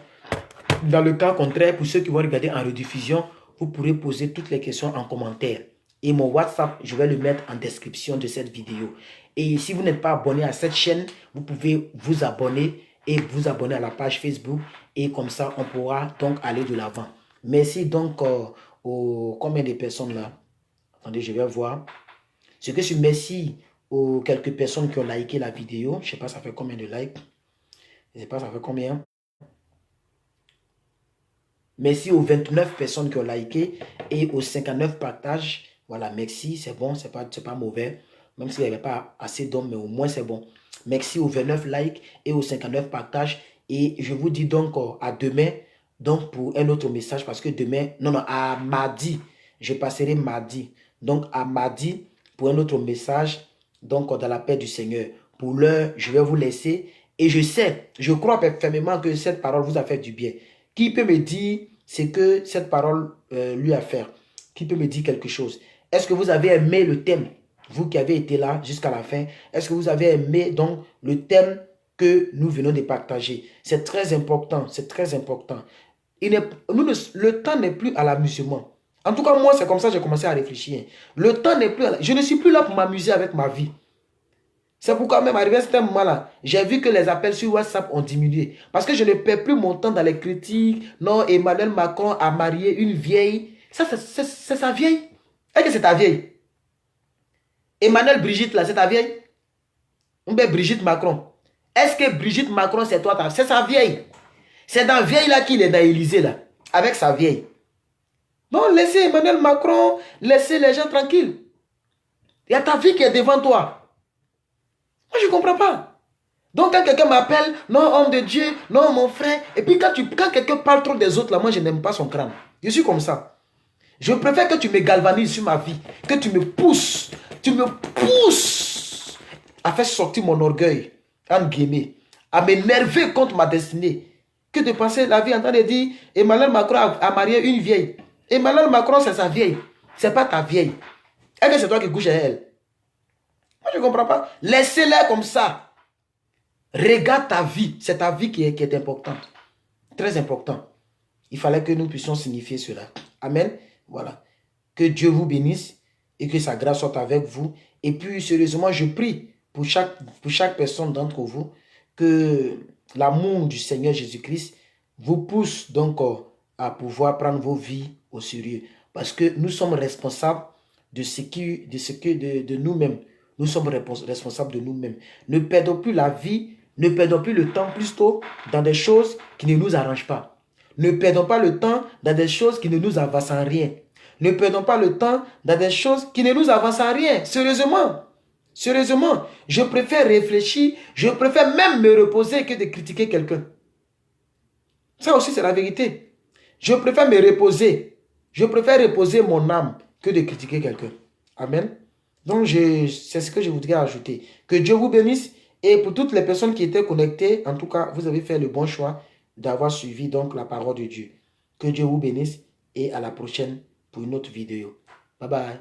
S1: Dans le cas contraire, pour ceux qui vont regarder en rediffusion, vous pourrez poser toutes les questions en commentaire. Et mon WhatsApp, je vais le mettre en description de cette vidéo. Et si vous n'êtes pas abonné à cette chaîne, vous pouvez vous abonner et vous abonner à la page Facebook et comme ça, on pourra donc aller de l'avant. Merci donc aux combien de personnes là? Attendez, je vais voir. Ce que je merci aux quelques personnes qui ont liké la vidéo. Je ne sais pas ça fait combien de likes. Je ne sais pas ça fait combien. Merci aux 29 personnes qui ont liké et aux 59 partages. Voilà, merci, c'est bon, c'est pas mauvais. Même s'il n'y avait pas assez d'hommes, mais au moins c'est bon. Merci aux 29 likes et aux 59 partages. Et je vous dis donc à demain, donc pour un autre message, parce que demain, non, à mardi, je passerai mardi. Donc à mardi, pour un autre message, donc dans la paix du Seigneur. Pour l'heure, je vais vous laisser. Et je sais, je crois fermement que cette parole vous a fait du bien. Qui peut me dire ce que cette parole lui a fait? Qui peut me dire quelque chose? Est-ce que vous avez aimé le thème? Vous qui avez été là jusqu'à la fin, est-ce que vous avez aimé donc le thème que nous venons de partager? C'est très important, c'est très important. Le temps n'est plus à l'amusement. En tout cas, moi, c'est comme ça que j'ai commencé à réfléchir. Le temps n'est plus je ne suis plus là pour m'amuser avec ma vie. C'est pourquoi même arrivé à ce moment-là, j'ai vu que les appels sur WhatsApp ont diminué. Parce que je ne perds plus mon temps dans les critiques. Non, Emmanuel Macron a marié une vieille. Ça, c'est sa vieille. Est-ce que c'est ta vieille? Emmanuel Brigitte, là, c'est ta vieille? Ou bien Brigitte Macron? Est-ce que Brigitte Macron, c'est toi? C'est sa vieille. C'est dans vieille là qu'il est dans l'Élysée, là. Avec sa vieille. Donc, laissez Emmanuel Macron, laissez les gens tranquilles. Il y a ta vie qui est devant toi. Moi, je ne comprends pas. Donc, quand quelqu'un m'appelle, non, homme de Dieu, non, mon frère, et puis quand quelqu'un parle trop des autres, là, moi, je n'aime pas son crâne. Je suis comme ça. Je préfère que tu me galvanises sur ma vie, que tu me pousses à faire sortir mon orgueil, entre guillemets, à m'énerver contre ma destinée, que de passer la vie en train de dire, Emmanuel Macron a marié une vieille. Emmanuel Macron, c'est sa vieille. C'est pas ta vieille. Est-ce que c'est toi qui couches avec elle? Moi, je ne comprends pas. Laissez-la comme ça. Regarde ta vie. C'est ta vie qui est importante. Très important. Il fallait que nous puissions signifier cela. Amen. Voilà. Que Dieu vous bénisse et que sa grâce soit avec vous. Et puis, sérieusement, je prie pour chaque personne d'entre vous que l'amour du Seigneur Jésus-Christ vous pousse donc à pouvoir prendre vos vies au sérieux. Parce que nous sommes responsables de nous-mêmes. Nous sommes responsables de nous-mêmes. Ne perdons plus la vie, ne perdons plus le temps plutôt dans des choses qui ne nous arrangent pas. Ne perdons pas le temps dans des choses qui ne nous avancent en rien. Ne perdons pas le temps dans des choses qui ne nous avancent en rien. Sérieusement. Sérieusement. Je préfère réfléchir, je préfère même me reposer que de critiquer quelqu'un. Ça aussi, c'est la vérité. Je préfère me reposer. Je préfère reposer mon âme que de critiquer quelqu'un. Amen. Donc, c'est ce que je voudrais ajouter. Que Dieu vous bénisse. Et pour toutes les personnes qui étaient connectées, en tout cas, vous avez fait le bon choix d'avoir suivi donc la parole de Dieu. Que Dieu vous bénisse et à la prochaine pour une autre vidéo. Bye bye.